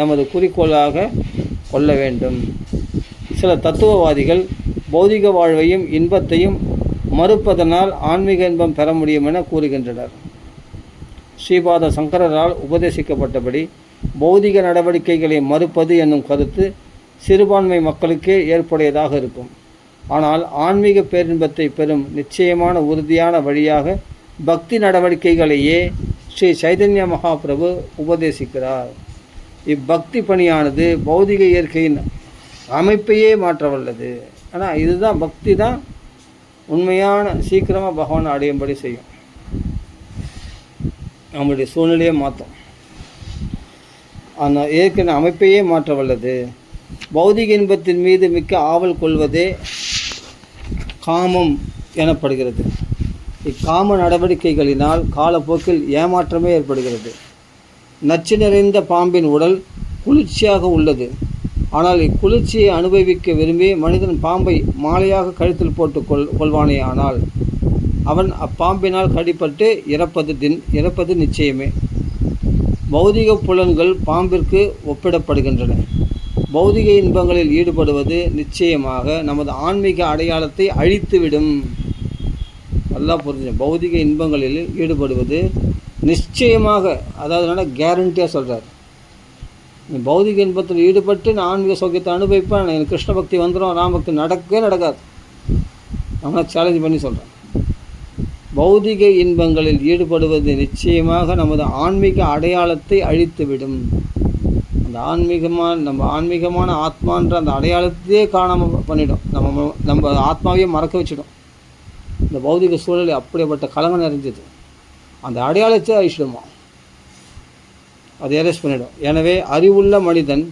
நமது குறிக்கோளாக கொள்ள வேண்டும். சில தத்துவவாதிகள் பௌதிக வாழ்வையும் இன்பத்தையும் மறுப்பதனால் ஆன்மீக இன்பம் பெற முடியும் என கூறுகின்றனர். ஸ்ரீபாத சங்கரரால் உபதேசிக்கப்பட்டபடி பௌதிக நடவடிக்கைகளை மறுப்பது என்னும் கருத்து சிறுபான்மை மக்களுக்கே ஏற்புடையதாக இருக்கும். ஆனால் ஆன்மீக பேரின்பத்தை பெறும் நிச்சயமான உறுதியான வழியாக பக்தி நடவடிக்கைகளையே ஸ்ரீ சைதன்ய மகாபிரபு உபதேசிக்கிறார். இப்பக்தி பணியானது பௌதிக இயற்கையின் அமைப்பையே மாற்ற வல்லது. ஆனால் இதுதான் பக்தி தான் உண்மையான சீக்கிரமாக பகவானை அடையும்படி செய்யும். நம்மளுடைய சூழ்நிலையை மாற்றும். அந்த இயற்கையின் அமைப்பையே மாற்ற வல்லது. பௌதிக இன்பத்தின் மீது மிக்க ஆவல் கொள்வதே காமம் எனப்படுகிறது. இக்காம நடவடிக்கைகளினால் காலப்போக்கில் ஏமாற்றமே ஏற்படுகிறது. நச்சு நிறைந்த பாம்பின் உடல் குளிர்ச்சியாக உள்ளது. ஆனால் இக்குளிர்ச்சியை அனுபவிக்க விரும்பி மனிதன் பாம்பை மாலையாக கழுத்தில் போட்டு கொள்வானே, ஆனால் அவன் அப்பாம்பினால் கடிப்பட்டு இறப்பது நிச்சயமே. பௌதிக புலன்கள் பாம்பிற்கு ஒப்பிடப்படுகின்றன. பௌதிக இன்பங்களில் ஈடுபடுவது நிச்சயமாக நமது ஆன்மீக அடையாளத்தை அழித்துவிடும். நல்லா புரிஞ்சு. பௌதிக இன்பங்களில் ஈடுபடுவது நிச்சயமாக, அதாவது கேரண்டியாக சொல்கிறார். பௌதிக இன்பத்தில் ஈடுபட்டு நான் ஆன்மீக சௌக்கியத்தை அனுபவிப்பேன், எனக்கு கிருஷ்ண பக்தி வந்துடும், ராமபக்தி நடக்கவே நடக்காது. நான் சேலஞ்ச் பண்ணி சொல்கிறேன். பௌதிக இன்பங்களில் ஈடுபடுவது நிச்சயமாக நமது ஆன்மீக அடையாளத்தை அழித்துவிடும். அந்த நம்ம ஆன்மீகமான ஆத்மான்ற அந்த அடையாளத்தையே காணாமல் பண்ணிடும். நம்ம ஆத்மாவையே மறக்க வச்சிடும். இந்த பௌதிக சூழலில் அப்படிப்பட்ட கலங்க நிறைஞ்சது. அந்த அடையாளத்தை அழிச்சிடுமா, அதை எரேஸ் பண்ணிடும். எனவே அறிவுள்ள மனிதன்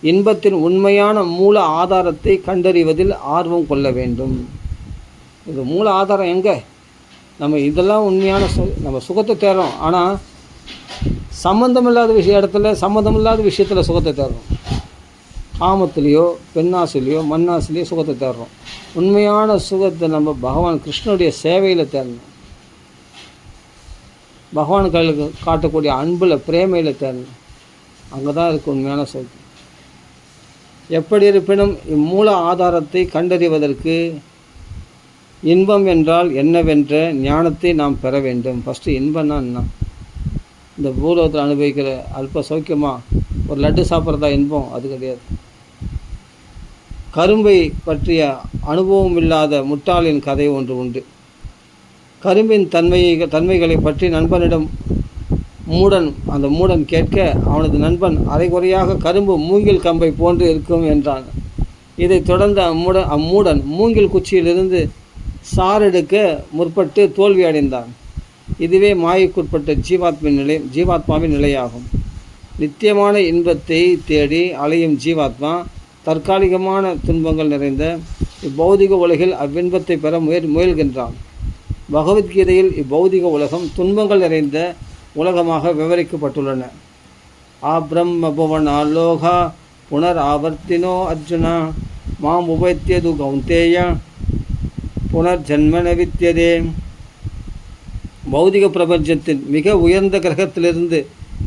இன்பத்தின் உண்மையான மூல ஆதாரத்தை கண்டறிவதில் ஆர்வம் கொள்ள வேண்டும். இது மூல ஆதாரம் எங்கே? நம்ம இதெல்லாம் உண்மையான நம்ம சுகத்தை தேடுறோம். ஆனால் சம்மந்தமில்லாத விஷயத்தில் சுகத்தை தேடுறோம். காமத்திலேயோ பெண்ணாசிலையோ மண்ணாசிலையோ சுகத்தை தேடுறோம். உண்மையான சுகத்தை நம்ம பகவான் கிருஷ்ணனுடைய சேவையில் தேடணும். பகவான்களுக்கு காட்டக்கூடிய அன்பில் பிரேமையில் தேடணும். அங்கே தான் இருக்குது உண்மையான சுகம். எப்படி இருப்பினும் இம்மூல ஆதாரத்தை கண்டறிவதற்கு இன்பம் என்றால் என்னவென்ற ஞானத்தை நாம் பெற வேண்டும். ஃபஸ்ட்டு இன்பம்னா என்ன? இந்த பூலோகத்தில் அனுபவிக்கிற அல்ப சௌக்கியமாக ஒரு லட்டு சாப்பிட்றதா இன்பம்? அது கிடையாது. கரும்பை பற்றிய அனுபவம் இல்லாத முட்டாளின் கதை ஒன்று உண்டு. கரும்பின் தன்மைகளை பற்றி நண்பனிடம் அந்த மூடன் கேட்க அவனது நண்பன் அரைகுறையாக கரும்பு மூங்கில் கம்பை போன்று இருக்கும் என்றான். இதைத் தொடர்ந்து அம்மூடன் மூங்கில் குச்சியிலிருந்து சாரெடுக்க முற்பட்டு தோல்வி அடைந்தான். இதுவே மாயைக்குட்பட்ட ஜீவாத்மாவின் நிலையாகும். நித்தியமான இன்பத்தை தேடி அலையும் ஜீவாத்மா தற்காலிகமான துன்பங்கள் நிறைந்த இப்பௌதிக உலகில் அவ்வின்பத்தை பெற முயல்கின்றான். பகவத்கீதையில் இப்பௌதிக உலகம் துன்பங்கள் நிறைந்த உலகமாக விவரிக்கப்பட்டுள்ளன. ஆப்ரம்ம புவன ஆலோகா புனர் ஆவர்த்தினோ அர்ஜுனா மாம் உபைத்தியது கௌந்தேய புனர் ஜன்மன வித்தியதே. பௌதிக பிரபஞ்சத்தின் மிக உயர்ந்த கிரகத்திலிருந்து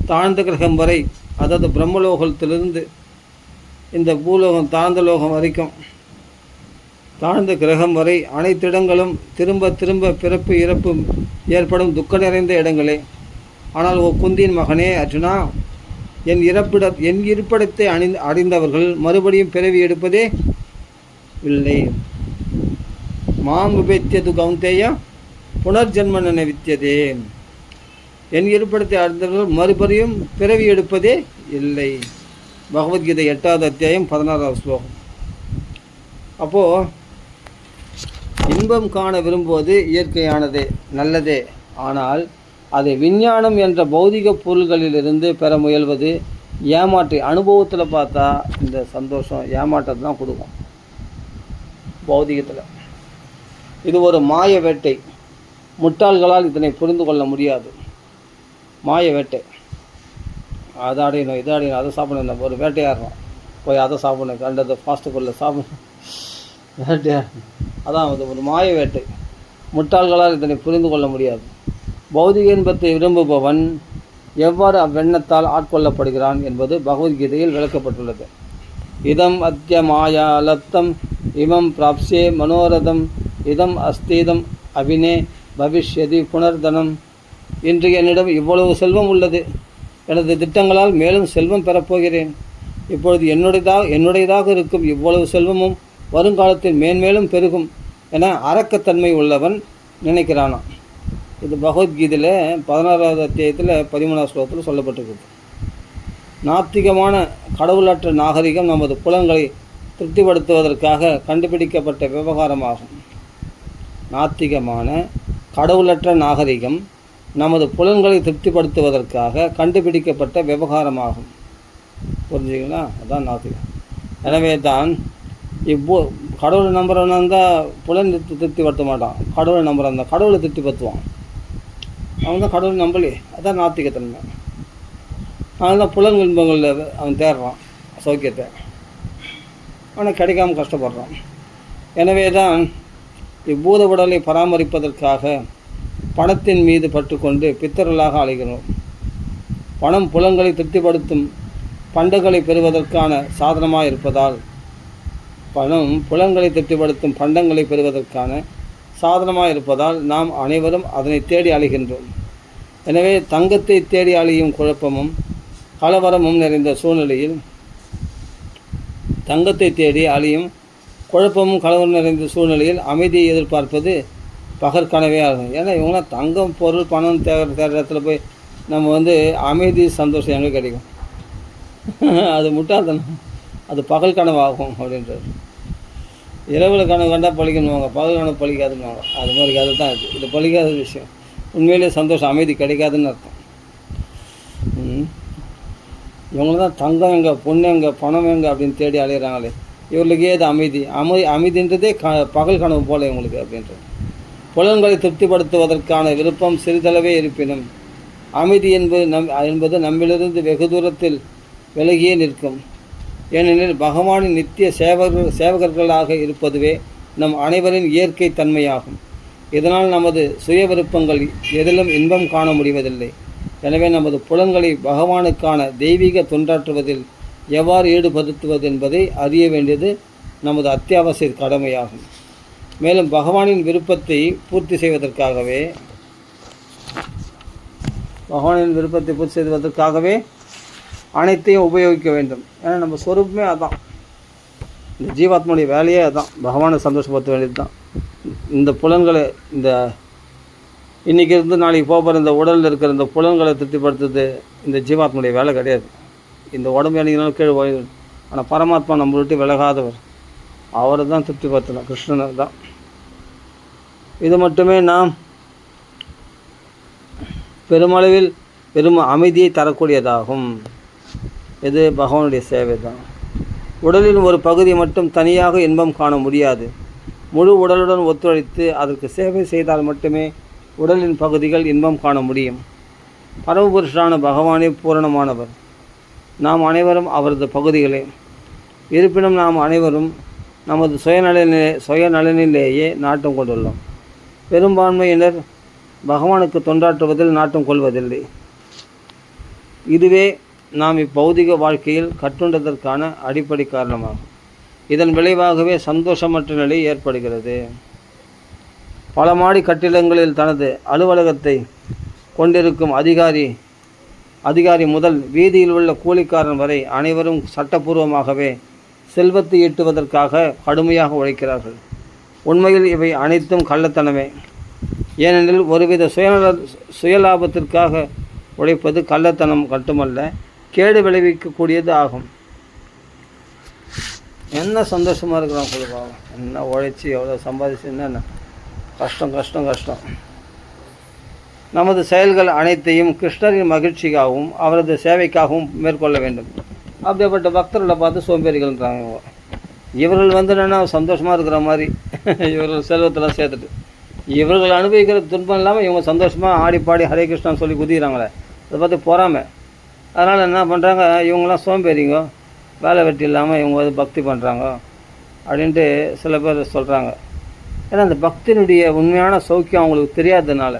தாழ்ந்த கிரகம் வரை, அதாவது பிரம்மலோகத்திலிருந்து இந்த பூலோகம் தாழ்ந்த லோகம் வரைக்கும், தாழ்ந்த கிரகம் வரை அனைத்திடங்களும் திரும்ப திரும்ப பிறப்பு இறப்பு ஏற்படும் துக்க நிறைந்த இடங்களே. ஆனால் ஓ குந்தியின் மகனே அர்ஜுனா, என் இருப்பிடத்தை அடைந்தவர்கள் மறுபடியும் பிறவி எடுப்பதே இல்லை. மாம் விபத்தியது கௌந்தேய புனர்ஜன்மன வித்தியதே. என் இருப்பிடத்தை அடைந்தவர்கள் மறுபடியும் பிறவி எடுப்பதே இல்லை. பகவத்கீதை 8வது அத்தியாயம் 16வது ஸ்லோகம். அப்போது இன்பம் காண விரும்புவது இயற்கையானதே, நல்லதே. ஆனால் அதை விஞ்ஞானம் என்ற பௌதிக பொருள்களிலிருந்து பெற முயல்வது ஏமாற்றி. அனுபவத்தில் பார்த்தா இந்த சந்தோஷம் ஏமாற்றத்தை தான் கொடுக்கும். பௌதிகத்தில் இது ஒரு மாய வேட்டை. முட்டாள்களால் இதனை புரிந்து கொள்ள முடியாது. மாய வேட்டை. அதை அடையணும், இதை அடையணும், அதை சாப்பிடணும். ஒரு வேட்டையாடுறோம், போய் அதை சாப்பிடணும், கண்டதை ஃபாஸ்ட்டு ஃபுட்டில் சாப்பிடணும், வேட்டையாடணும். அதான் அது ஒரு மாய வேட்டை. முட்டாள்களால் இதனை புரிந்து கொள்ள முடியாது. பௌதிக இன்பத்தை விரும்புபவன் எவ்வாறு அவ்வெண்ணத்தால் ஆட்கொள்ளப்படுகிறான் என்பது பகவத்கீதையில் விளக்கப்பட்டுள்ளது. இதம் அத்திய மாயா லப்தம் இமம் பிராப்சே மனோரதம் இதம் அஸ்தீதம் அபினே பவிஷ்யதி புனர்தனம். இன்று என்னிடம் இவ்வளவு செல்வம் உள்ளது, எனது திட்டங்களால் மேலும் செல்வம் பெறப்போகிறேன். இப்பொழுது என்னுடையதாக இருக்கும் இவ்வளவு செல்வமும் வருங்காலத்தில் மேன்மேலும் பெருகும் என அரக்கத்தன்மை உள்ளவன் நினைக்கிறானாம். இது பகவத்கீதையில் 16வது அத்தியாயத்தில் 13வது ஸ்லோகத்தில் சொல்லப்பட்டிருக்குது. நாத்திகமான கடவுளற்ற நாகரிகம் நமது புலன்களை திருப்திப்படுத்துவதற்காக கண்டுபிடிக்கப்பட்ட விவகாரமாகும். நாத்திகமான கடவுளற்ற நாகரிகம் நமது புலன்களை திருப்திப்படுத்துவதற்காக கண்டுபிடிக்கப்பட்ட விவகாரமாகும். புரிஞ்சுங்களா? அதுதான் நாத்திகம். எனவே தான் கடவுளை நம்புறவனா இருந்தால் புலன் திருப்திப்படுத்த மாட்டான். கடவுளை நம்புறான் இருந்தால் கடவுளை திருப்திப்படுத்துவான். அவன் தான் கடவுளை நம்பலே. அதான் நாத்திகத்தன்மை. அவன் தான் புலன் இன்பங்களில் அவன் தேடுறான் சௌக்கியத்தை, ஆனால் கிடைக்காம கஷ்டப்படுறான். எனவே தான் இப்பூத உடலை பராமரிப்பதற்காக பணத்தின் மீது பற்றுக்கொண்டு பித்தர்களாக அலைகிறோம். பணம் புலன்களை திருப்திப்படுத்தும் பண்டங்களை பெறுவதற்கான சாதனமாக இருப்பதால் நாம் அனைவரும் அதனை தேடி அலைகின்றோம். எனவே தங்கத்தை தேடி அலையும் குழப்பமும் கலவரமும் நிறைந்த சூழ்நிலையில் அமைதியை எதிர்பார்ப்பது பகற்கனவே ஆகும். ஏன்னா இவங்களாம் தங்கம் பொருள் பணம் தேடுற இடத்துல போய் நம்ம அமைதி சந்தோஷம் எங்கே கிடைக்கும்? அது முட்டாள்தனம், அது பகல் கனவாகும் அப்படின்றது. இரவில் கனவு கண்டால் பழிக்கணுவாங்க, பகல் கனவு பழிக்காதுன்னுவாங்க. அது மாதிரி கதை தான் இருக்குது. இது பழிக்காத விஷயம். உண்மையிலே சந்தோஷம் அமைதி கிடைக்காதுன்னு அர்த்தம். இவங்க தான் தங்கம் எங்கே, பொண்ணு எங்கே, பணம் எங்கே அப்படின்னு தேடி அலையிறாங்களே, இவர்களுக்கே அது அமைதின்றதே பகல் கனவு போல இவங்களுக்கு அப்படின்றது. புலன்களை திருப்திப்படுத்துவதற்கான விருப்பம் சிறிதளவே இருப்பினும் அமைதி என்பது நம்மிலிருந்து வெகு தூரத்தில் விலகியே நிற்கும். ஏனெனில் பகவானின் நித்திய சேவகர்களாக இருப்பதுவே நம் அனைவரின் இயற்கை தன்மையாகும். இதனால் நமது சுய விருப்பங்கள் எதிலும் இன்பம் காண முடிவதில்லை. எனவே நமது புலன்களை பகவானுக்கான தெய்வீக தொண்டாற்றுவதில் எவ்வாறு ஈடுபடுத்துவது என்பதை அறிய வேண்டியது நமது அத்தியாவசிய கடமையாகும். மேலும் பகவானின் விருப்பத்தை பூர்த்தி செய்வதற்காகவே அனைத்தையும் உபயோகிக்க வேண்டும். ஏன்னா நம்ம சொரூபமே அதான், இந்த ஜீவாத்மனுடைய வேலையே அதான், பகவானை சந்தோஷப்படுத்த வேண்டியது தான். இந்த புலன்களை இன்றைக்கி இருந்து நாளைக்கு போகிற இந்த உடலில் இருக்கிற இந்த புலன்களை திருப்திப்படுத்துறது இந்த ஜீவாத்மனுடைய வேலை கிடையாது. இந்த உடம்பு என்னைக்குனாலும் கீழே போயிடும். ஆனால் பரமாத்மா நம்ம விட்டு விலகாதவர், அவரை தான் திருப்திப்படுத்தணும், கிருஷ்ணனை தான். இது மட்டுமே நாம் பெருமளவில் பெரும் அமைதியை தரக்கூடியதாகும். இது பகவானுடைய சேவை தான். உடலின் ஒரு பகுதி மட்டும் தனியாக இன்பம் காண முடியாது. முழு உடலுடன் ஒத்துழைத்து அதற்கு சேவை செய்தால் மட்டுமே உடலின் பகுதிகள் இன்பம் காண முடியும். பரமபுருஷரான பகவானே பூரணமானவர். நாம் அனைவரும் அவரது பகுதிகளே. இருப்பினும் நாம் அனைவரும் நமது சுயநலனிலேயே நாட்டம் கொண்டுள்ளோம். பெரும்பான்மையினர் பகவானுக்கு தொண்டாற்றுவதில் நாட்டம் கொள்வதில்லை. இதுவே நாம் இப்பௌதிக வாழ்க்கையில் கட்டுண்டதற்கான அடிப்படை காரணமாகும். இதன் விளைவாகவே சந்தோஷமற்ற நிலை ஏற்படுகிறது. பல மாடி கட்டிடங்களில் தனது அலுவலகத்தை கொண்டிருக்கும் அதிகாரி முதல் வீதியில் உள்ள கூலிக்காரன் வரை அனைவரும் சட்டப்பூர்வமாகவே செல்வத்தை ஈட்டுவதற்காக கடுமையாக உழைக்கிறார்கள். உண்மையில் இவை அனைத்தும் கள்ளத்தனமே. ஏனெனில் ஒருவித சுயலாபத்திற்காக உழைப்பது கள்ளத்தனம் மட்டுமல்ல, கேடு விளைவிக்கக்கூடியது ஆகும். என்ன சந்தோஷமாக இருக்கிறான் கொடுப்பாங்க, என்ன உழைச்சி எவ்வளோ சம்பாதிச்சு என்ன கஷ்டம் கஷ்டம் கஷ்டம். நமது செயல்கள் அனைத்தையும் கிருஷ்ணரின் மகிழ்ச்சிக்காகவும் அவரது சேவைக்காகவும் மேற்கொள்ள வேண்டும். அப்படிப்பட்ட பக்தர்களை பார்த்து சோம்பேறிகள்ன்றாங்க. இவர்கள் வந்து என்னென்னா சந்தோஷமாக இருக்கிற மாதிரி இவர்கள் செல்வத்தெல்லாம் சேர்த்துட்டு இவர்கள் அனுபவிக்கிற துன்பம் இல்லாமல் இவங்க சந்தோஷமாக ஆடி பாடி ஹரே கிருஷ்ணான்னு சொல்லி குதிக்கிறாங்களே, அதை பார்த்து பொறாமல். அதனால் என்ன பண்ணுறாங்க, இவங்களாம் சோம்பேறிங்க, வேலை வெட்டி இல்லாமல் இவங்க வந்து பக்தி பண்ணுறாங்க அப்படின்ட்டு சில பேர் சொல்கிறாங்க. ஏன்னா அந்த பக்தியினுடைய உண்மையான சௌக்கியம் அவங்களுக்கு தெரியாததுனால,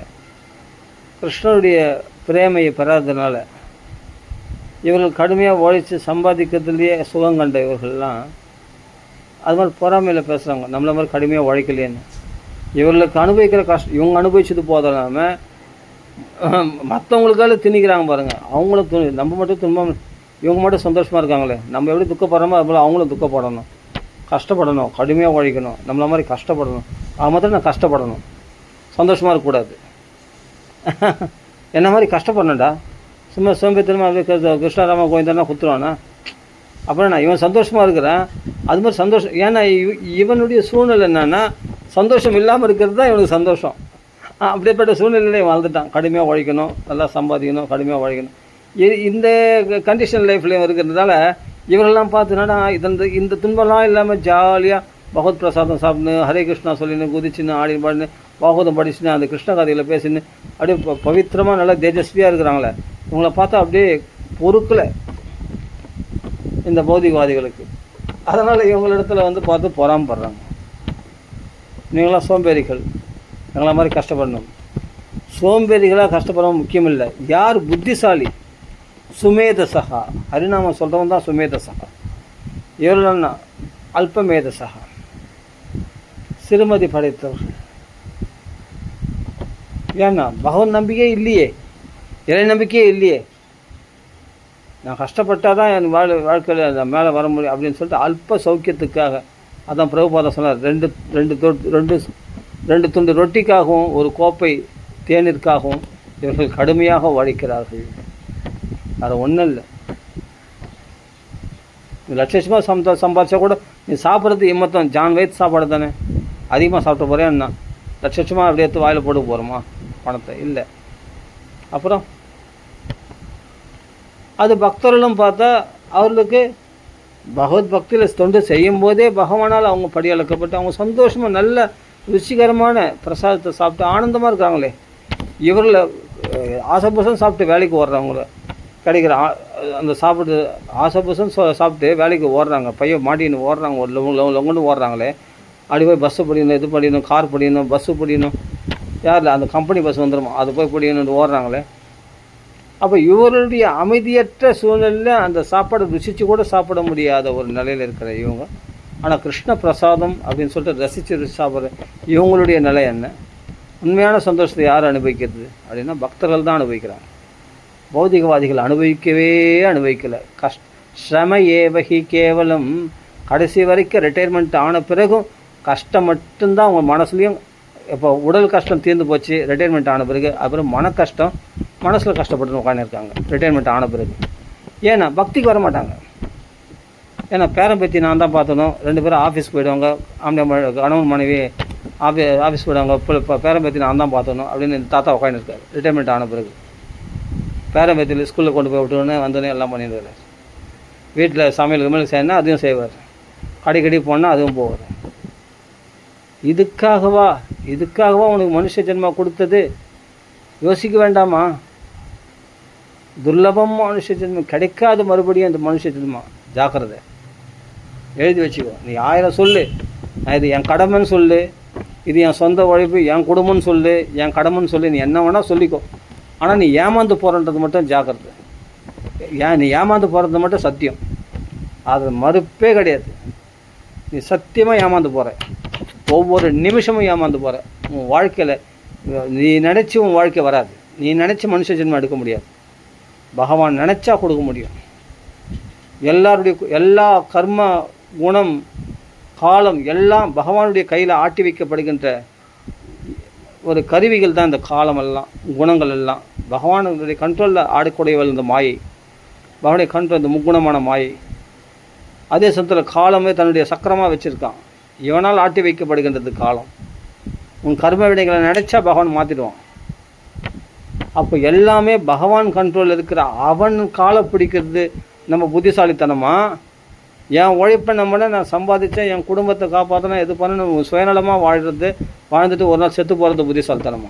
கிருஷ்ணருடைய பிரேமையை பெறாததுனால, இவர்கள் கடுமையாக உழைச்சி சம்பாதிக்கிறதுலேயே சுகம் கண்ட இவர்கள்லாம் அது மாதிரி பொறாமையில் பேசுகிறாங்க, நம்மள மாதிரி கடுமையாக உழைக்கலையேன்னு. இவர்களுக்கு அனுபவிக்கிற கஷ்டம் இவங்க அனுபவிச்சது போதாமல் மற்றவங்களுக்கால திணிக்கிறாங்க பாருங்கள். அவங்களும் நம்ம மட்டும் துன்பம், இவங்க மட்டும் சந்தோஷமாக இருக்காங்களே, நம்ம எப்படி துக்கப்படுறோமோ அதுபோல் அவங்களும் துக்கப்படணும், கஷ்டப்படணும், கடுமையாக உழைக்கணும், நம்மள மாதிரி கஷ்டப்படணும். அது மாத்திரம் நான் கஷ்டப்படணும், சந்தோஷமாக இருக்கக்கூடாது. என்ன மாதிரி கஷ்டப்படணும்டா, சும்மா சோம்பேத்தனமாக கிருஷ்ணராம கோவிந்தனா குத்துருவானா, அப்புறம் நான் இவன் சந்தோஷமாக இருக்கிறேன் அது மாதிரி சந்தோஷம். ஏன்னா இவனுடைய சூழ்நிலை என்னென்னா சந்தோஷம் இல்லாமல் இருக்கிறது தான் இவனுக்கு சந்தோஷம். அப்படிப்பட்ட சூழ்நிலையிலே வாழ்ந்துட்டான். கடுமையாக உழைக்கணும், நல்லா சம்பாதிக்கணும், கடுமையாக உழைக்கணும். இந்த கண்டிஷன் லைஃப்லேயும் இருக்கிறதுனால இவரெல்லாம் பார்த்துனா இந்த துன்பம்லாம் இல்லாமல் ஜாலியாக பகவத் பிரசாதம் சாப்பிட்னு, ஹரே கிருஷ்ணா சொல்லின்னு குதிச்சுன்னு ஆடி பாடினு பாகவதம் படிச்சுன்னு அந்த கிருஷ்ண கதையில் பேசின்னு அப்படியே பவித்திரமாக நல்லா தேஜஸ்வியாக இருக்கிறாங்களே, இவங்கள பார்த்தா அப்படியே பொறுக்கலை இந்த பௌதிகவாதிகளுக்கு. அதனால் இவங்களிடத்துல வந்து பார்த்து பொறாமப்படுறாங்க. நீங்களாம் சோம்பேறிகள், எங்களை மாதிரி கஷ்டப்படணும். சோம்பேறிகளாக கஷ்டப்படவும் முக்கியம் இல்லை. யார் புத்திசாலி, சுமேதசகா, ஹரிநாமம் சொல்கிறவன் தான் சுமேதசகா. இவர்கள்னா அல்பமேதசகா, சிறுமதி படைத்தவர்கள். ஏன்னா பகவன் நம்பிக்கையே இல்லையே, இறை நம்பிக்கையே இல்லையே, நான் கஷ்டப்பட்டால் தான் என் வாழ்க்கையில் அந்த மேலே வர முடியும் அப்படின்னு சொல்லிட்டு அல்ப சௌக்கியத்துக்காக. அதான் பிரபுபாதா சொன்னார், ரெண்டு துண்டு ரொட்டிக்காகவும் ஒரு கோப்பை தேநீருக்காகவும் இவர்கள் கடுமையாக உழைக்கிறார்கள். அது ஒன்றும் இல்லை. லட்சமாக சம்பாதிச்சா கூட நீ சாப்பிட்றது மொத்தம் ஜான் வயிற்று சாப்பாடு தானே, அதிகமாக சாப்பிட்ட போகிறேன் என்ன லட்சமாக அப்படியே எடுத்து வாயில் போட்டு போகிறோமா பணத்தை? இல்லை. அப்புறம் அது பக்தர்களும் பார்த்தா அவர்களுக்கு பகவத் பக்தியில் தொண்டு செய்யும் போதே பகவானால் அவங்க படியளக்கப்பட்டு அவங்க சந்தோஷமாக நல்ல ருசிகரமான பிரசாதத்தை சாப்பிட்டு ஆனந்தமாக இருக்காங்களே. இவரில் ஆசைபூசம் சாப்பிட்டு வேலைக்கு ஓடுறவங்கள கிடைக்கிற அந்த சாப்பிட்டு ஆசைபூசம் சாப்பிட்டு வேலைக்கு ஓடுறாங்க, பையன் மாட்டின்னு ஓடுறாங்க, ஒரு லொங்குன்னு ஓடுறாங்களே. அப்படி போய் பஸ்ஸு படிக்கணும், இது படிக்கணும், கார் படிக்கணும், பஸ்ஸு படிக்கணும், யாரில் அந்த கம்பெனி பஸ் வந்துடுமா அது போய் படிக்கணும்னு ஓடுறாங்களே. அப்போ இவர்களுடைய அமைதியற்ற சூழ்நிலையில் அந்த சாப்பாடு ருசித்து கூட சாப்பிட முடியாத ஒரு நிலையில் இருக்கிற இவங்க, ஆனால் கிருஷ்ண பிரசாதம் அப்படின்னு சொல்லிட்டு ரசித்து சாப்பிட்ற இவங்களுடைய நிலை என்ன? உண்மையான சந்தோஷத்தை யார் அனுபவிக்கிறது அப்படின்னா பக்தர்கள் தான் அனுபவிக்கிறாங்க. பௌதிகவாதிகள் அனுபவிக்கலை. ஸ்ரம ஏவகி கேவலம், கடைசி வரைக்கும் ரிட்டையர்மெண்ட் ஆன பிறகும் கஷ்டம் மட்டும்தான் அவங்க மனசுலையும். இப்போ உடல் கஷ்டம் தீர்ந்து போச்சு ரிட்டையர்மெண்ட் ஆன பிறகு, அப்புறம் மன கஷ்டம் மனசில் கஷ்டப்பட்டு உட்காந்துருக்காங்க ரிட்டையர்மெண்ட் ஆன பிறகு. ஏன்னா பக்திக்கு வர மாட்டாங்க. ஏன்னா பேரம்பத்தி நான் தான் பார்த்தணும், 2 பேரும் ஆஃபீஸ் போயிடுவாங்க, கணவன் மனைவி ஆஃபீஸ் போயிடுவாங்க, இப்போ பேரம்பத்தி நான் தான் பார்த்தணும் அப்படின்னு தாத்தா உட்காந்துருக்காரு ரிட்டையர்மெண்ட் ஆன பிறகு. பேரம்பத்தியில் ஸ்கூலில் கொண்டு போய் விட்டுன்னு வந்தோடனே எல்லாம் பண்ணிடுவார். வீட்டில் சமையல் கமையல் செய்யணும்னா அதையும் செய்வார், கடி போனால் அதுவும் போவார். இதுக்காகவா உனக்கு மனுஷ ஜென்மா கொடுத்தது? யோசிக்க வேண்டாமா? துர்லபம் மனுஷ ஜென்மம், கிடைக்காது மறுபடியும் அந்த மனுஷ ஜென்மா. ஜாக்கிரதை, எழுதி வச்சுக்கோ. நீ 1000 சொல்லு, நான் இது என் கடமைன்னு சொல்லு, இது என் சொந்த உழைப்பு, என் குடும்பம்னு சொல்லு, என் கடமைன்னு சொல்லு, நீ என்ன வேணால் சொல்லிக்கோ. ஆனால் நீ ஏமாந்து போகிறன்றது மட்டும் ஜாக்கிரதை. நீ ஏமாந்து போகிறது மட்டும் சத்தியம், அது மறுப்பே கிடையாது. நீ சத்தியமாக ஏமாந்து போகிற, ஒவ்வொரு நிமிஷமும் ஏமாந்து போகிற. உன் வாழ்க்கையில் நீ நினச்சி உன் வாழ்க்கை வராது, நீ நினச்சி மனுஷ ஜென்மம் எடுக்க முடியாது. பகவான் நினச்சா கொடுக்க முடியும். எல்லா கர்ம குணம் காலம் எல்லாம் பகவானுடைய கையில் ஆட்டி வைக்கப்படுகின்ற ஒரு கருவிகள் தான் இந்த காலமெல்லாம், குணங்கள் எல்லாம். பகவானுடைய கண்ட்ரோலில் ஆடக்கூடியவள் இந்த மாயை, பகவானுடைய கண்ட்ரோல் இந்த முக்குணமான மாயை. அதே சமயத்தில் காலமே தன்னுடைய சக்கரமாக வச்சுருக்கான். இவனால் ஆட்டி வைக்கப்படுகின்றது காலம். உன் கர்ம வினைகளை நினச்சா பகவான் மாற்றிடுவான். அப்போ எல்லாமே பகவான் கண்ட்ரோலில் இருக்கிற அவன் காலை பிடிக்கிறது நம்ம புத்திசாலித்தனமா? என் உழைப்பை நான் சம்பாதிச்சேன், என் குடும்பத்தை காப்பாற்றினா எது பண்ண சுயநலமாக வாழ்ந்துட்டு ஒரு நாள் செத்து போகிறது புத்திசாலித்தனமா?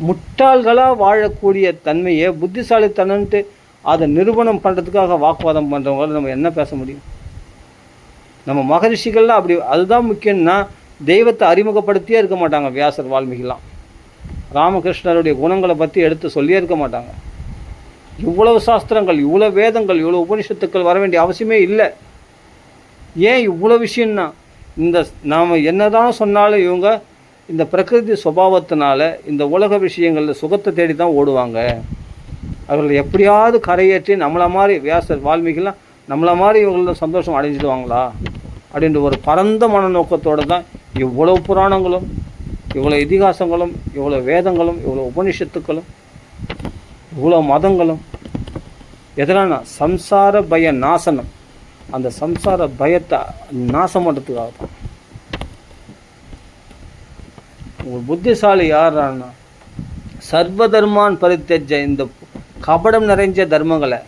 முட்டாள்களாக வாழக்கூடிய தன்மையை புத்திசாலித்தனன்ட்டு அதை நிரூபணம் பண்ணுறதுக்காக வாக்குவாதம் பண்ணுறவங்கள நம்ம என்ன பேச முடியும்? நம்ம மகரிஷிகள்லாம் அப்படி அதுதான் முக்கியம்னா தெய்வத்தை அறிமுகப்படுத்தியே இருக்க மாட்டாங்க. வியாசர், வால்மீகிலாம் ராமகிருஷ்ணருடைய குணங்களை பற்றி எடுத்து சொல்லியே இருக்க மாட்டாங்க. இவ்வளவு சாஸ்திரங்கள், இவ்வளோ வேதங்கள், இவ்வளோ உபனிஷத்துக்கள் வர வேண்டிய அவசியமே இல்லை. ஏன் இவ்வளோ விஷயம்னா, இந்த நாம் என்னதான் சொன்னாலும் இவங்க இந்த பிரகிருதி சுபாவத்தினால இந்த உலக விஷயங்களில் சுகத்தை தேடி தான் ஓடுவாங்க. அவர்கள் எப்படியாவது கரையேற்றி நம்மளை மாதிரி வியாசர், வால்மீகிலாம் நம்மளை மாதிரி இவங்கள சந்தோஷம் அடைஞ்சிடுவாங்களா அப்படின்ற ஒரு பரந்த மனநோக்கத்தோடு தான் இவ்வளோ புராணங்களும், இவ்வளோ இதிகாசங்களும், இவ்வளோ வேதங்களும், இவ்வளோ உபனிஷத்துக்களும், இவ்வளோ மதங்களும். எதனா சம்சார பய நாசனம், அந்த சம்சார பயத்தை நாசம் பண்ணுறதுக்காக தான். உங்கள் புத்திசாலி யாரான்னா சர்வ தர்மான் பரித்தெஜ்ஜ, இந்த கபடம் நிறைஞ்ச தர்மங்களை,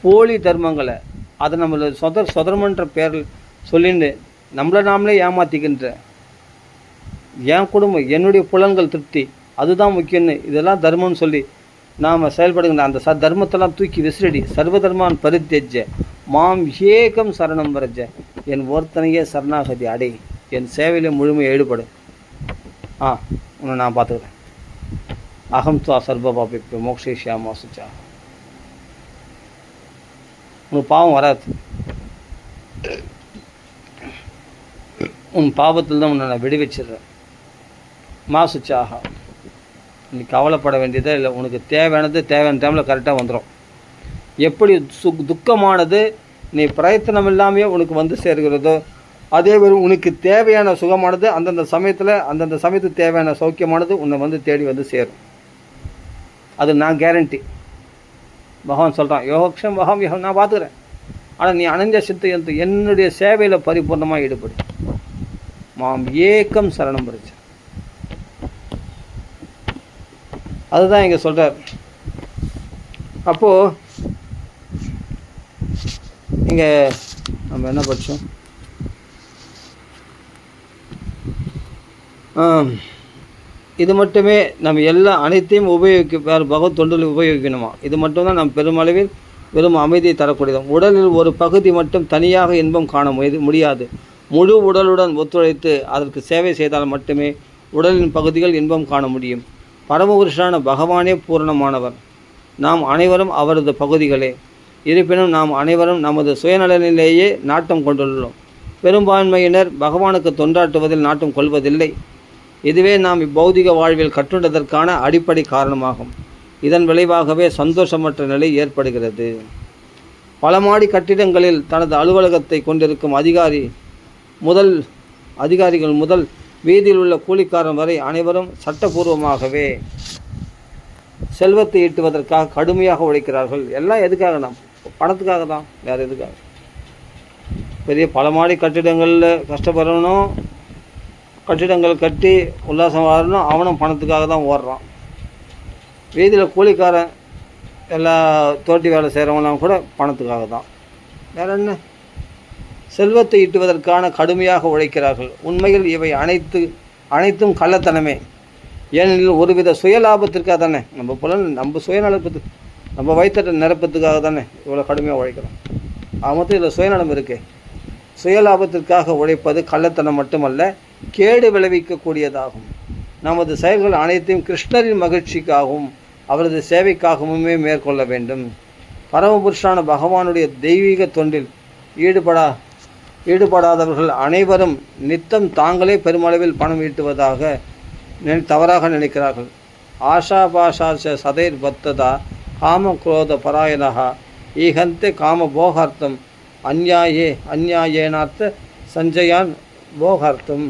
போலி தர்மங்களை, அதை நம்மளை சொதர்மன்ற பேரில் சொல்லிட்டு நம்மளை நாமளே ஏமாற்றிக்கின்ற, என் குடும்பம், என்னுடைய புலன்கள் திருப்தி அதுதான் முக்கியம்னு இதெல்லாம் தர்மம்னு சொல்லி நாம் செயல்படுகின்ற அந்த தர்மத்தெல்லாம் தூக்கி விசிறடி. சர்வ தர்மான் பரித்தெஜ்ஜ மாம் ஏகம் சரணம் வரஜ, என் ஒருத்தனையே சரணாகதி அடை, என் சேவையில் முழுமையை ஈடுபடு. உன்னை நான் பார்த்துக்கிறேன். அகம் துவா சர்வபாபி மோக்ஷேஷியாமா சுச்சா. உனக்கு பாவம் வராது. உன் பாவத்தில் தான் உன்னை நான் விடுவிச்சிடுறேன். சுச்சாகா, நீ கவலைப்பட வேண்டியதே இல்லை. உனக்கு தேவையான டைமில் கரெக்டாக வந்துடும். எப்படி துக்கமானது நீ பிரயத்தனம் இல்லாமையே உனக்கு வந்து சேர்கிறதோ, அதே மாதிரி உனக்கு தேவையான சுகமானது அந்தந்த சமயத்துக்கு தேவையான சௌக்கியமானது உன்னை வந்து தேடி வந்து சேரும். அது நான் கேரண்டி. பகவான் சொல்கிறான், யோகக்ஷம் வகம் யோகம், நான் பார்த்துக்கிறேன். ஆனால் நீ அனஞ்ச சித்த என்னுடைய சேவையில் பரிபூர்ணமாக ஈடுபடு. மாம் ஏக்கம் சரணம் பரிச்சு. அதுதான் இங்கே சொல்கிறார். அப்போது இங்கே நம்ம என்ன படித்தோம்? இது மட்டுமே நம்ம அனைத்தையும் வேறு பகவத் தொண்டில் உபயோகிக்கணுமா? இது மட்டும்தான் நம் பெருமளவில் வெறும் அமைதியை தரக்கூடியது. உடலில் ஒரு பகுதி மட்டும் தனியாக இன்பம் காண முடியாது. முழு உடலுடன் ஒத்துழைத்து அதற்கு சேவை செய்தால் மட்டுமே உடலின் பகுதிகள் இன்பம் காண முடியும். பரமபுருஷான பகவானே பூரணமானவர். நாம் அனைவரும் அவரது பகுதிகளே. இருப்பினும் நாம் அனைவரும் நமது சுயநலனிலேயே நாட்டம் கொண்டுள்ளோம். பெரும்பான்மையினர் பகவானுக்கு தொண்டாற்றுவதில் நாட்டம் கொள்வதில்லை. இதுவே நாம் இப்பௌதிக வாழ்வில் கற்றுண்டதற்கான அடிப்படை காரணமாகும். இதன் விளைவாகவே சந்தோஷமற்ற நிலை ஏற்படுகிறது. பல மாடி கட்டிடங்களில் தனது அலுவலகத்தை கொண்டிருக்கும் அதிகாரிகள் முதல் வீதியில் உள்ள கூலிக்காரன் வரை அனைவரும் சட்டபூர்வமாகவே செல்வத்தை ஈட்டுவதற்காக கடுமையாக உழைக்கிறார்கள். எல்லாம் எதுக்காக? நாம் பணத்துக்காக தான், வேறு எதுக்காக? பெரிய பல மாடி கட்டிடங்களில் கஷ்டப்படணும், கட்டிடங்கள் கட்டி உல்லாசம் வரணும், அவனும் பணத்துக்காக தான் ஓடுறான். வீதியில் கூலிக்காரன் எல்லா தோட்டி வேலை செய்கிறவங்களாம் கூட பணத்துக்காக தான். வேறு என்ன? செல்வத்தை ஈட்டுவதற்கான கடுமையாக உழைக்கிறார்கள். உண்மையில் இவை அனைத்தும் கள்ளத்தனமே. ஏனெனில் ஒருவித சுயலாபத்திற்காக தானே, நம்ம சுயநலத்துக்கு, நம்ம வயிற்ற நிரப்பத்துக்காக தானே இவ்வளோ கடுமையாக உழைக்கிறோம். மொத்தம் இதில் சுயநலம் இருக்கு. சுயலாபத்திற்காக உழைப்பது கள்ளத்தனம் மட்டுமல்ல, கேடு விளைவிக்கக்கூடியதாகும். நமது செயல்கள் அனைத்தையும் கிருஷ்ணரின் மகிழ்ச்சிக்காகவும் அவரது சேவைக்காகவுமே மேற்கொள்ள வேண்டும். பரமபுருஷான பகவானுடைய தெய்வீக தொண்டில் ஈடுபடாதவர்கள் அனைவரும் நித்தம் தாங்களே பெருமளவில் பணம் ஈட்டுவதாக தவறாக நினைக்கிறார்கள். ஆஷாபாஷாச சதைர் பத்ததா காம குரோத பராயணா ஈகந்தே காம போகார்த்தம் அந்யாயேனார்த்த சஞ்சயான் போகார்த்தம்.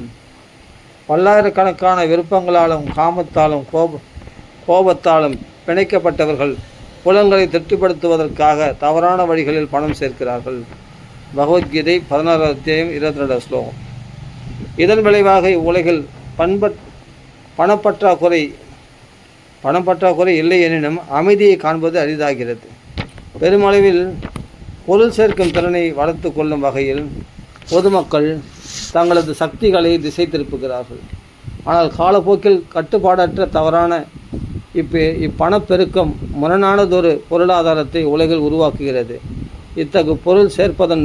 பல்லாயிரக்கணக்கான விருப்பங்களாலும் காமத்தாலும் கோபத்தாலும் பிணைக்கப்பட்டவர்கள் புலன்களை திருப்திப்படுத்துவதற்காக தவறான வழிகளில் பணம் சேர்க்கிறார்கள். பகவத்கீதை 16 அத்தியாயம் 22 ஸ்லோகம். இதன் விளைவாக இவ்வுலகில் பணப்பற்றாக்குறை இல்லை எனினும் அமைதியை காண்பது அரிதாகிறது. பெருமளவில் பொருள் சேர்க்கும் திறனை வளர்த்து கொள்ளும் வகையில் பொதுமக்கள் தங்களது சக்திகளை திசை திருப்புகிறார்கள். ஆனால் காலப்போக்கில் கட்டுப்பாடற்ற தவறான இப்பணப்பெருக்கம் முரணானதொரு பொருளாதாரத்தை உலகில் உருவாக்குகிறது. இத்தகு பொருள் சேர்ப்பதன்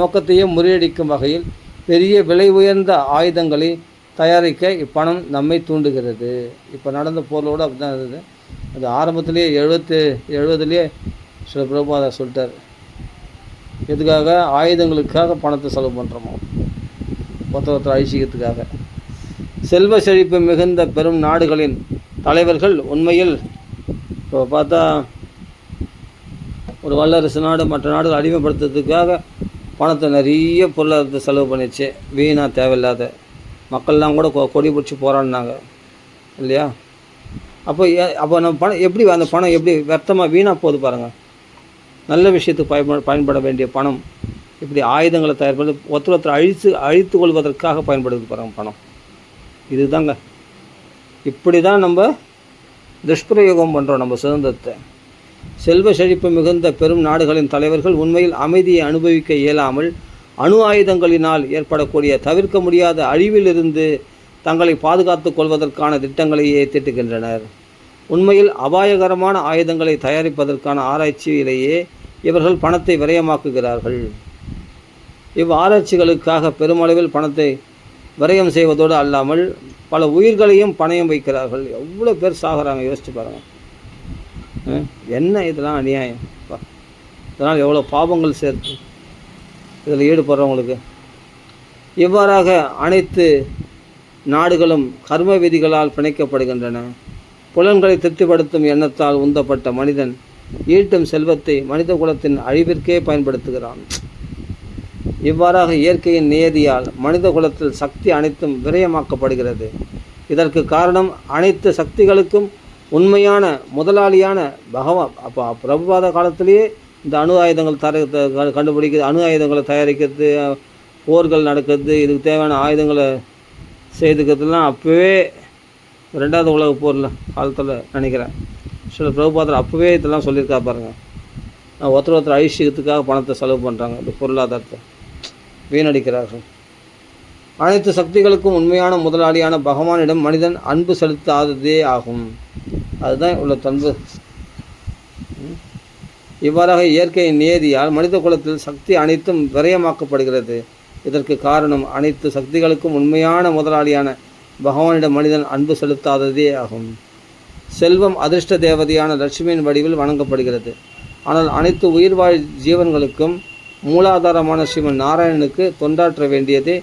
நோக்கத்தையே முறியடிக்கும் வகையில் பெரிய விலை உயர்ந்த ஆயுதங்களை தயாரிக்க இப்பணம் நம்மை தூண்டுகிறது. இப்போ நடந்த பொருளோடு அப்படி தான் இருந்தது. அது ஆரம்பத்திலேயே 70லேயே சில பிரபாதா சொல்லிட்டார். எதுக்காக? ஆயுதங்களுக்காக பணத்தை செலவு பண்ணுறோமோ, ஒருத்தர் அழிச்சிக்கிறதுக்காக. செல்வ செழிப்பு மிகுந்த பெரும் நாடுகளின் தலைவர்கள் உண்மையில் இப்போ பார்த்தா ஒரு வல்லரசு நாடு மற்ற நாடுகள் அடிமைப்படுத்துறதுக்காக பணத்தை நிறைய பொருளாதாரத்தை செலவு பண்ணிச்சு. வீணாக தேவையில்லாத மக்கள்லாம் கூட கொடி பிடிச்சி போராடினாங்க இல்லையா? அப்போ நம்ம பணம் எப்படி, அந்த பணம் எப்படி व्यर्थமாக வீணாக போகுது பாருங்கள். நல்ல விஷயத்துக்கு பயன்பட வேண்டிய பணம் இப்படி ஆயுதங்களை தயார் பண்ணி ஒருத்தர் அழித்து கொள்வதற்காக பயன்படுது பாருங்கள் பணம். இதுதாங்க, இப்படி தான் நம்ம துஷ்பிரயோகம் பண்ணுறோம் நம்ம சுதந்திரத்தை. செல்வ செழிப்பு மிகுந்த பெரும் நாடுகளின் தலைவர்கள் உண்மையில் அமைதியை அனுபவிக்க இயலாமல் அணு ஆயுதங்களினால் ஏற்படக்கூடிய தவிர்க்க முடியாத அழிவிலிருந்து தங்களை பாதுகாத்து கொள்வதற்கான திட்டங்களையே தீட்டுகின்றனர். உண்மையில் அபாயகரமான ஆயுதங்களை தயாரிப்பதற்கான ஆராய்ச்சியிலேயே இவர்கள் பணத்தை விரயமாக்குகிறார்கள். ஆராய்ச்சிகளுக்காக பெருமளவில் பணத்தை விரயம் செய்வதோடு அல்லாமல் பல உயிர்களையும் பணயம் வைக்கிறார்கள். எவ்வளோ பேர் சாகிறாங்க, யோசிச்சு பாருங்கள். என்ன இதெல்லாம் அநியாயம்! இதனால் எவ்வளோ பாவங்கள் சேர்த்து இதில் ஈடுபடுறவங்களுக்கு. இவ்வாறாக அனைத்து நாடுகளும் கர்ம விதிகளால் பிணைக்கப்படுகின்றன. புலன்களை திருப்திப்படுத்தும் எண்ணத்தால் உந்தப்பட்ட மனிதன் ஈட்டும் செல்வத்தை மனித குலத்தின் அழிவிற்கே பயன்படுத்துகிறான். இவ்வாறாக இயற்கையின் நியதியால் மனித குலத்தில் சக்தி அனைத்தும் விரயமாக்கப்படுகிறது. இதற்கு காரணம் அனைத்து சக்திகளுக்கும் உண்மையான முதலாளியான பகவான். அப்போ பிரபுபாத காலத்திலேயே இந்த அணு ஆயுதங்கள் கண்டுபிடிக்கிறது, அணு ஆயுதங்களை தயாரிக்கிறது, போர்கள் நடக்கிறது, இதுக்கு தேவையான ஆயுதங்களை செய்துக்கிறதுலாம் அப்போவே 2வது உலக போரில் காலத்தில் நினைக்கிறேன் சில பிரபுபாதர் அப்போவே இதெல்லாம் சொல்லியிருக்கா பாருங்கள். ஒருத்தர் அழிச்சிக்கிறதுக்காக பணத்தை செலவு பண்ணுறாங்க, இந்த பொருளாதாரத்தை வீணடிக்கிறார்கள். அனைத்து சக்திகளுக்கும் உண்மையான முதலாளியான பகவானிடம் மனிதன் அன்பு செலுத்தாததே ஆகும். அதுதான் உள்ள தன்பு. இவ்வாறாக இயற்கையின் நியதியால் மனித குலத்தில் சக்தி அனைத்தும் விரயமாக்கப்படுகிறது. இதற்கு காரணம் அனைத்து சக்திகளுக்கும் உண்மையான முதலாளியான பகவானிடம் மனிதன் அன்பு செலுத்தாததே ஆகும். செல்வம் அதிர்ஷ்ட தேவதையான லட்சுமியின் வடிவில் வணங்கப்படுகிறது. ஆனால் அனைத்து உயிர்வாழ் ஜீவன்களுக்கும் மூலாதாரமான ஸ்ரீமன் நாராயணனுக்கு தொண்டாற்ற வேண்டியதே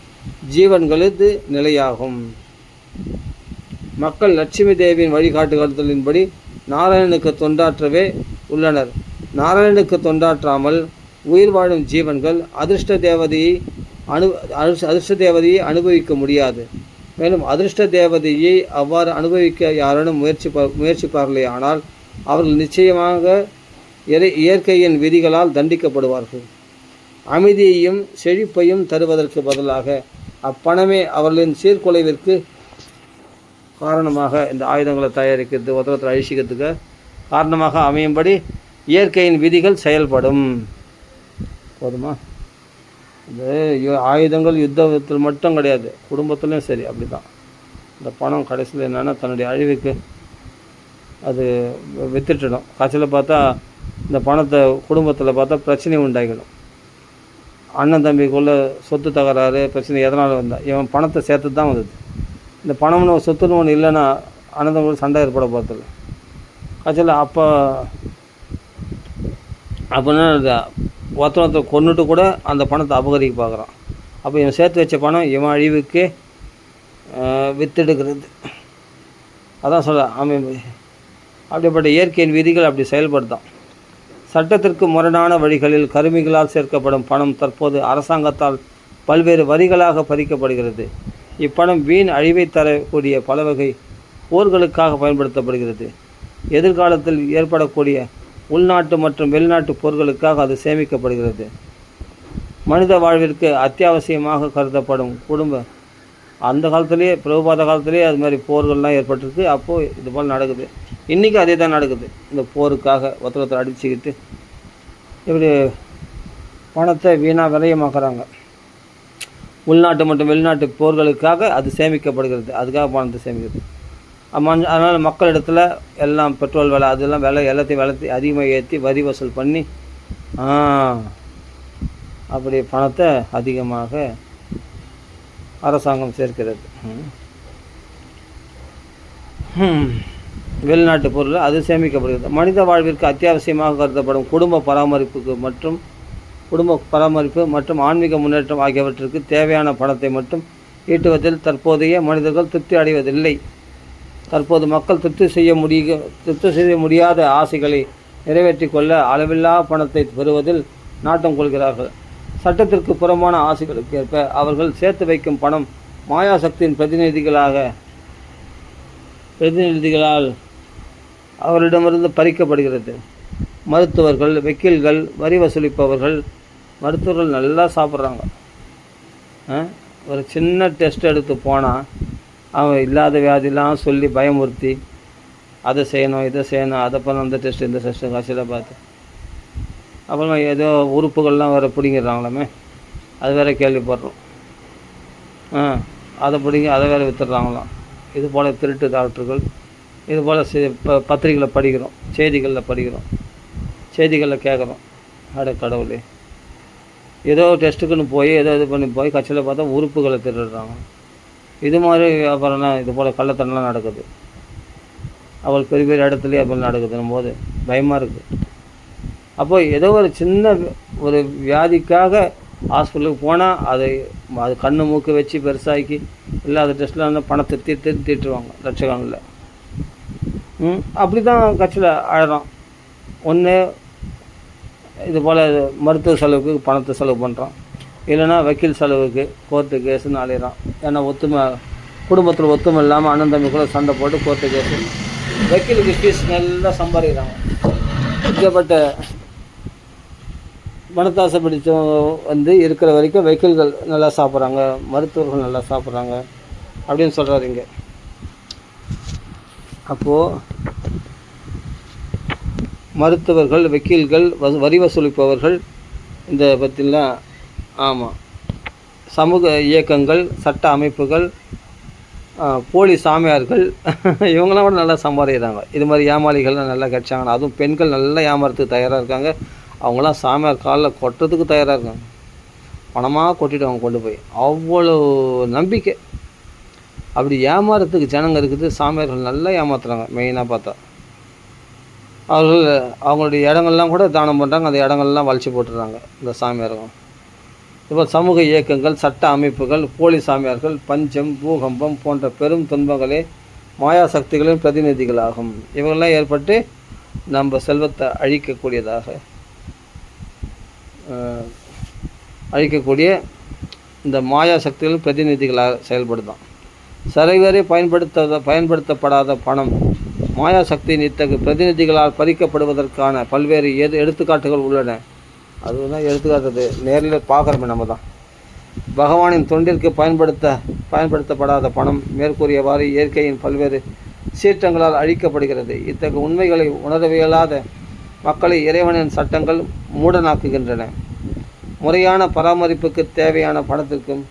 ஜீவன்களது நிலையாகும். மக்கள் லட்சுமி தேவியின் வழிகாட்டுதலின்படி நாராயணனுக்கு தொண்டாற்றவே உள்ளனர். நாராயணனுக்கு தொண்டாற்றாமல் உயிர் வாழும் ஜீவன்கள் அதிர்ஷ்ட தேவதையை அனுபவிக்க முடியாது. மேலும் அதிர்ஷ்ட தேவதையை அவ்வாறு அனுபவிக்க யாரேனும் முயற்சிப்பார்களே ஆனால் அவர்கள் நிச்சயமாக இயற்கையின் விதிகளால் தண்டிக்கப்படுவார்கள். அமைதியையும் செழிப்பையும் தருவதற்கு பதிலாக அப்பணமே அவர்களின் சீர்குலைவிற்கு காரணமாக இந்த ஆயுதங்களை தயாரிக்கிறது, ஒருத்தர் அழிச்சிக்கிறதுக்கு காரணமாக அமையும்படி இயற்கையின் விதிகள் செயல்படும். போதுமா? இந்த ஆயுதங்கள் யுத்தத்தில் மட்டும் கிடையாது, குடும்பத்துலேயும் சரி அப்படி தான். இந்த பணம் கடைசியில் என்னென்னா தன்னுடைய அழிவுக்கு அது வித்துட்டணும். கடைசியில் பார்த்தா இந்த பணத்தை குடும்பத்தில் பார்த்தா பிரச்சனை உண்டாகிடும். அண்ணன் தம்பிக்குள்ளே சொத்து தகராறு பிரச்சனை எதனால் வந்தால் இவன் பணத்தை சேர்த்து தான் வந்தது. இந்த பணம்னு சொத்துன்னு ஒன்று இல்லைன்னா அண்ணன் தம்பிக்குள்ள சண்டை ஏற்பட பார்த்தது. கடைசியில் அப்படின்னா ஒருத்தர் கொண்டுட்டு கூட அந்த பணத்தை அபகரிக்க பார்க்குறான். அப்போ இவன் சேர்த்து வச்ச பணம் இவன் அழிவுக்கே வித்தெடுக்கிறது. அதான் சொல்ல அப்படிப்பட்ட இயற்கையின் விதிகள் அப்படி செயல்படுத்தான். சட்டத்திற்கு முரணான வழிகளில் கருமிகளால் சேர்க்கப்படும் பணம் தற்போது அரசாங்கத்தால் பல்வேறு வரிகளாக பறிக்கப்படுகிறது. இப்பணம் வீண் அழிவை தரக்கூடிய பல வகை போர்களுக்காக பயன்படுத்தப்படுகிறது. எதிர்காலத்தில் ஏற்படக்கூடிய உள்நாட்டு மற்றும் வெளிநாட்டு போர்களுக்காக அது சேமிக்கப்படுகிறது. மனித வாழ்விற்கு அத்தியாவசியமாக கருதப்படும் குடும்ப அந்த காலத்துலேயே பிரபுபாத காலத்துலேயே அது மாதிரி போர்கள்லாம் ஏற்பட்டிருக்கு. அப்போது இது போல் நடக்குது. இன்றைக்கி அதே தான் நடக்குது. இந்த போருக்காக ஒருத்தர் அடிச்சுக்கிட்டு இப்படி பணத்தை வீணாக விரயமாக்குறாங்க. உள்நாட்டு மற்றும் வெளிநாட்டு போர்களுக்காக அது சேமிக்கப்படுகிறது. அதுக்காக பணத்தை சேமிக்கிறது. அதனால் மக்களிடத்தில் எல்லாம் பெட்ரோல் விலை அதெல்லாம் எல்லாத்தையும் அதிகமாக ஏற்றி வரி வசூல் பண்ணி அப்படி பணத்தை அதிகமாக அரசாங்கம் சேர்க்கிறது. வெளிநாட்டு பொருள் அது சேமிக்கப்படுகிறது. மனித வாழ்விற்கு அத்தியாவசியமாக கருதப்படும் குடும்ப பராமரிப்பு மற்றும் ஆன்மீக முன்னேற்றம் ஆகியவற்றிற்கு தேவையான பணத்தை மட்டும் ஈட்டுவதில் தற்போதைய மனிதர்கள் திருப்தி அடைவதில்லை. தற்போது மக்கள் திருப்தி செய்ய முடியாத ஆசைகளை நிறைவேற்றி கொள்ள அளவில்லா பணத்தை பெறுவதில் நாட்டம் கொள்கிறார்கள். சட்டத்திற்கு புறம்பான ஆசைகளுக்கு ஏற்ப அவர்கள் சேர்த்து வைக்கும் பணம் மாயாசக்தியின் பிரதிநிதிகளால் அவரிடமிருந்து பறிக்கப்படுகிறது. மருத்துவர்கள், வக்கீல்கள், வரி வசூலிப்பவர்கள், மருத்துவர்கள் நல்லா சாப்பிட்றாங்க. ஒரு சின்ன டெஸ்ட் எடுத்து போனால் அவன் இல்லாத வியாதிலாம் சொல்லி பயமுறுத்தி அதை செய்யணும் இதை செய்யணும் அதை பண்ண அந்த டெஸ்ட்டு இந்த டெஸ்ட்டு காசியில் பார்த்து அப்புறமா ஏதோ உறுப்புகள்லாம் வேறு பிடிங்கிறாங்களாமே அது வேறு கேள்விப்படுறோம். அதை அதை வேறு வித்துடுறாங்களாம். இது போல் திருட்டு டாக்டர்கள் இது போல் பத்திரிகையில் படிக்கிறோம், செய்திகளில் கேட்குறோம். அட கடவுளே, ஏதோ டெஸ்ட்டுக்குன்னு போய் ஏதோ இது பண்ணி போய் கட்சியில் பார்த்தா உறுப்புகளை திருடுறாங்க. இது மாதிரி அப்புறம்லாம் இது போல் கள்ளத்தனம்லாம் நடக்குது. அவள் பெரிய பெரிய இடத்துலையே அப்போ நடக்குதுன்னும் போது பயமாக இருக்குது. அப்போ ஏதோ ஒரு சின்ன ஒரு வியாதிக்காக ஹாஸ்பிட்டலுக்கு போனால் அது கண்ணு மூக்கு வச்சு பெருசாக்கி இல்லாத டெஸ்ட்டில் பணத்தை தீட்டுருவாங்க லட்சக்கணக்கில். அப்படி தான் கட்சியில் அழகிறோம். ஒன்று இது போல் மருத்துவ செலவுக்கு பணத்தை செலவு பண்ணுறான், இல்லைன்னா வக்கீல் செலவுக்கு கோர்ட்டு கேஸுன்னு அலையிறான். ஏன்னா குடும்பத்தில் ஒத்துமை இல்லாமல் அண்ணன் தம்பிக்குள்ளே சண்டை போட்டு கோர்ட்டு கேஸு வக்கீலுக்கு ஃபீஸ் நல்லா சம்பாதிக்கிறாங்க. இப்படிப்பட்ட பணத்தாசை பிடிச்ச இருக்கிற வரைக்கும் வக்கீல்கள் நல்லா சாப்பிட்றாங்க, மருத்துவர்கள் நல்லா சாப்பிட்றாங்க அப்படின்னு சொல்கிறாரு இங்கே. அப்போது மருத்துவர்கள், வக்கீல்கள், வரி வசூலிப்பவர்கள் இந்த பற்றிலாம் ஆமாம் சமூக இயக்கங்கள், சட்ட அமைப்புகள், போலி சாமியார்கள் இவங்களாம் கூட நல்லா சம்பாதிக்கிறாங்க. இது மாதிரி ஏமாளிகள்லாம் நல்லா கிடைச்சாங்கன்னா, அதுவும் பெண்கள் நல்லா ஏமாறதுக்கு தயாராக இருக்காங்க. அவங்களாம் சாமியார் காலில் கொட்டுறதுக்கு தயாராக இருக்காங்க. பணமாக கொட்டிட்டு அவங்க கொண்டு போய் அவ்வளோ நம்பிக்கை. அப்படி ஏமாறதுக்கு ஜனங்க இருக்குது. சாமியார்கள் நல்லா ஏமாத்துறாங்க. மெயினாக பார்த்தா அவங்களுடைய இடங்கள்லாம் கூட தானம் பண்ணுறாங்க. அந்த இடங்கள்லாம் வளைச்சி போட்டுடுறாங்க இந்த சாமியார்கள். இப்போ சமூக இயக்கங்கள், சட்ட அமைப்புகள், போலி சாமியார்கள், பஞ்சம், பூகம்பம் போன்ற பெரும் துன்பங்களே மாயா சக்திகளின் பிரதிநிதிகளாகும். இவங்கெல்லாம் ஏற்பட்டு நம்ம செல்வத்தை அழிக்கக்கூடிய இந்த மாயா சக்திகளின் பிரதிநிதிகளாக செயல்படுதான். சரிவரை பயன்படுத்தப்படாத பணம் மாயா சக்தியின் இத்தகைய பிரதிநிதிகளால் பறிக்கப்படுவதற்கான பல்வேறு எடுத்துக்காட்டுகள் உள்ளன. அதுதான் எடுத்துக்காட்டுறது நேரில் பார்க்குறோமே நம்ம தான். பகவானின் தொண்டிற்கு பயன்படுத்தப்படாத பணம் மேற்கூறியவாறு இயற்கையின் பல்வேறு சீற்றங்களால் அழிக்கப்படுகிறது. இத்தகைய உண்மைகளை உணரவியலாத மக்களை இறைவனின் சட்டங்கள் மூடனாக்குகின்றன. முறையான பராமரிப்புக்கு தேவையான பணத்திற்கும்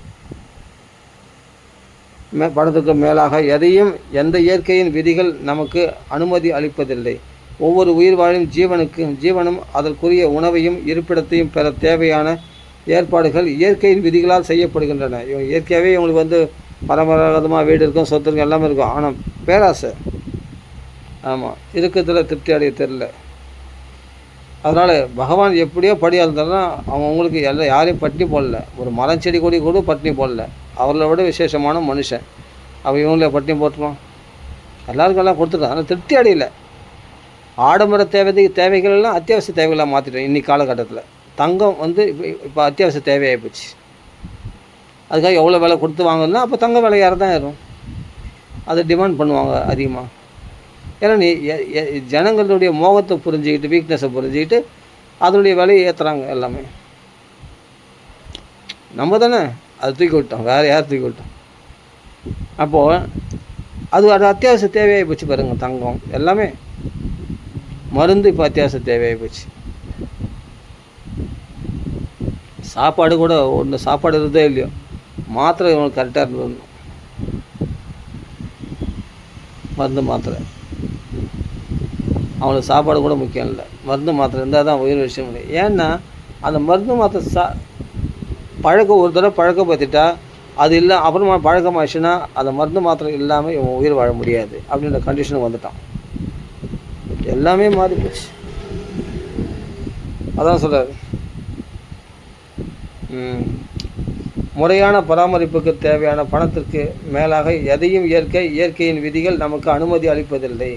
மேலாக எதையும் எந்த இயற்கையின் விதிகள் நமக்கு அனுமதி அளிப்பதில்லை. ஒவ்வொரு உயிர் வாழும் ஜீவனும் அதற்குரிய உணவையும் இருப்பிடத்தையும் பெற தேவையான ஏற்பாடுகள் இயற்கையின் விதிகளால் செய்யப்படுகின்றன. இவங்க இயற்கையாகவே இவங்களுக்கு பரம்பராகதமாக வீடு இருக்கும், சொத்து இருக்கும், எல்லாமே இருக்கும். ஆனால் பேராசை இருக்கிறதுல திருப்தி அடைய தெரில. அதனால் பகவான் எப்படியோ படியாக இருந்தாலும் அவங்களுக்கு யாரையும் பட்டினி போடல. ஒரு மரம் செடி கொடி கூட பட்டினி போடல. அவர்களை விட விசேஷமான மனுஷன். இவங்கள பட்டினி போட்டுருவோம். எல்லாருக்கும் எல்லாம் கொடுத்துருக்காங்க. ஆனால் திருப்தி அடையலை. ஆடம்பர தேவைகள் எல்லாம் அத்தியாவசிய தேவைகளாக மாற்றிட்டோம். இன்றைக்கி காலகட்டத்தில் தங்கம் இப்போ அத்தியாவசிய தேவையாகி போச்சு. அதுக்காக எவ்வளோ விலை கொடுத்து வாங்கணும்னா அப்போ தங்க விலை தான் ஏறும். அதை டிமாண்ட் பண்ணுவாங்க அதிகமாக. ஏன்னா நீ ஜனங்களுடைய மோகத்தை புரிஞ்சுக்கிட்டு, வீக்னஸை புரிஞ்சுக்கிட்டு அதனுடைய விலையை ஏற்றுறாங்க எல்லாமே. நம்ம தானே அதை தூக்கி விட்டோம், வேறு யார் தூக்கி விட்டோம்? அப்போது அது அத்தியாவசிய தேவையாகி போச்சு பாருங்க. தங்கம் எல்லாமே மருந்து இப்போ அத்தியாவசிய தேவையாகி போச்சு. சாப்பாடு கூட ஒன்று சாப்பாடு இருந்ததே இல்லையோ, மாத்திரை இவங்களுக்கு கரெக்டாக இருந்தது. மருந்து மாத்திரை அவங்களுக்கு சாப்பாடு கூட முக்கியம் இல்லை, மருந்து மாத்திரை இருந்தால் தான் உயிர் விஷயம் முடியும். ஏன்னா அந்த மருந்து மாத்திரை ஒரு தடவை பழக்கப்படுத்திட்டா அது இல்லை, அப்புறமா பழக்கமாகிடுச்சுன்னா அந்த மருந்து மாத்திரை இல்லாமல் இவன் உயிர் வாழ முடியாது அப்படின்ற கண்டிஷனுக்கு வந்துட்டான். எல்லாமே மாறி போச்சு. அதான் சொல்கிறார், முறையான பராமரிப்புக்கு தேவையான பணத்திற்கு மேலாக எதையும் இயற்கையின் விதிகள் நமக்கு அனுமதி அளிப்பதில்லை.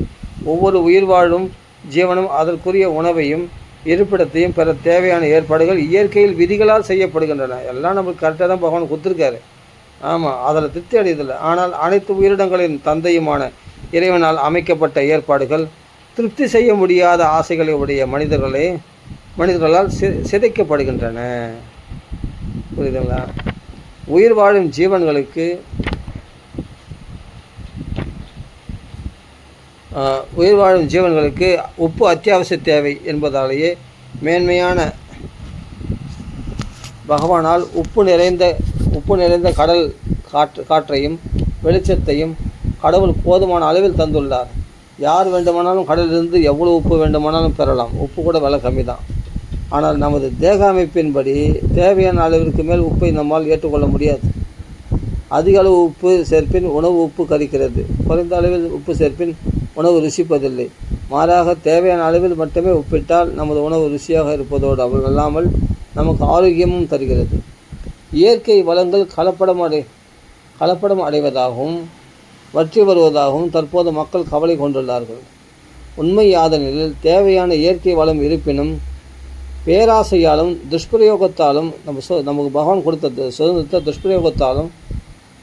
ஒவ்வொரு உயிர் வாழும் ஜீவனும் அதற்குரிய உணவையும் இருப்பிடத்தையும் பெற தேவையான ஏற்பாடுகள் இயற்கையில் விதிகளால் செய்யப்படுகின்றன. எல்லாம் நம்மளுக்கு கரெக்டாக தான் பகவான் கொடுத்துருக்காரு. ஆமாம், அதில் திருப்தி அடையதில்லை. ஆனால் அனைத்து உயிரினங்களின் தந்தையுமான இறைவனால் அமைக்கப்பட்ட ஏற்பாடுகள் திருப்தி செய்ய முடியாத ஆசைகளை உடைய மனிதர்களால் சிதைக்கப்படுகின்றன. புரியுதுங்களா? உயிர் வாழும் ஜீவன்களுக்கு உப்பு அத்தியாவசிய தேவை என்பதாலேயே மேன்மையான பகவானால் உப்பு நிறைந்த கடல் காற்றையும் வெளிச்சத்தையும் கடவுள் போதுமான அளவில் தந்துள்ளார். யார் வேண்டுமானாலும் கடலிலிருந்து எவ்வளோ உப்பு வேண்டுமானாலும் பெறலாம். உப்பு கூட விலை கம்மி தான். ஆனால் நமது தேக அமைப்பின்படி தேவையான அளவிற்கு மேல் உப்பை நம்மால் ஏற்றுக்கொள்ள முடியாது. அதிக அளவு உப்பு சேர்ப்பின் உணவு உப்பு கரிக்கிறது. குறைந்த அளவில் உப்பு சேர்ப்பின் உணவு ருசிப்பதில்லை. மாறாக தேவையான அளவில் மட்டுமே உப்பிட்டால் நமது உணவு ருசியாக இருப்பதோடு அல்லாமல் நமக்கு ஆரோக்கியமும் தருகிறது. இயற்கை வளங்கள் கலப்படம் அடைவதாகவும் வற்றி வருவதாகவும் தற்போது மக்கள் கவலை கொண்டுள்ளார்கள். உண்மை யாதெனில் தேவையான இயற்கை வளம் இருப்பினும் பேராசையாலும் துஷ்பிரயோகத்தாலும் நமக்கு பகவான் கொடுத்த சுதந்திரத்தை துஷ்பிரயோகத்தாலும்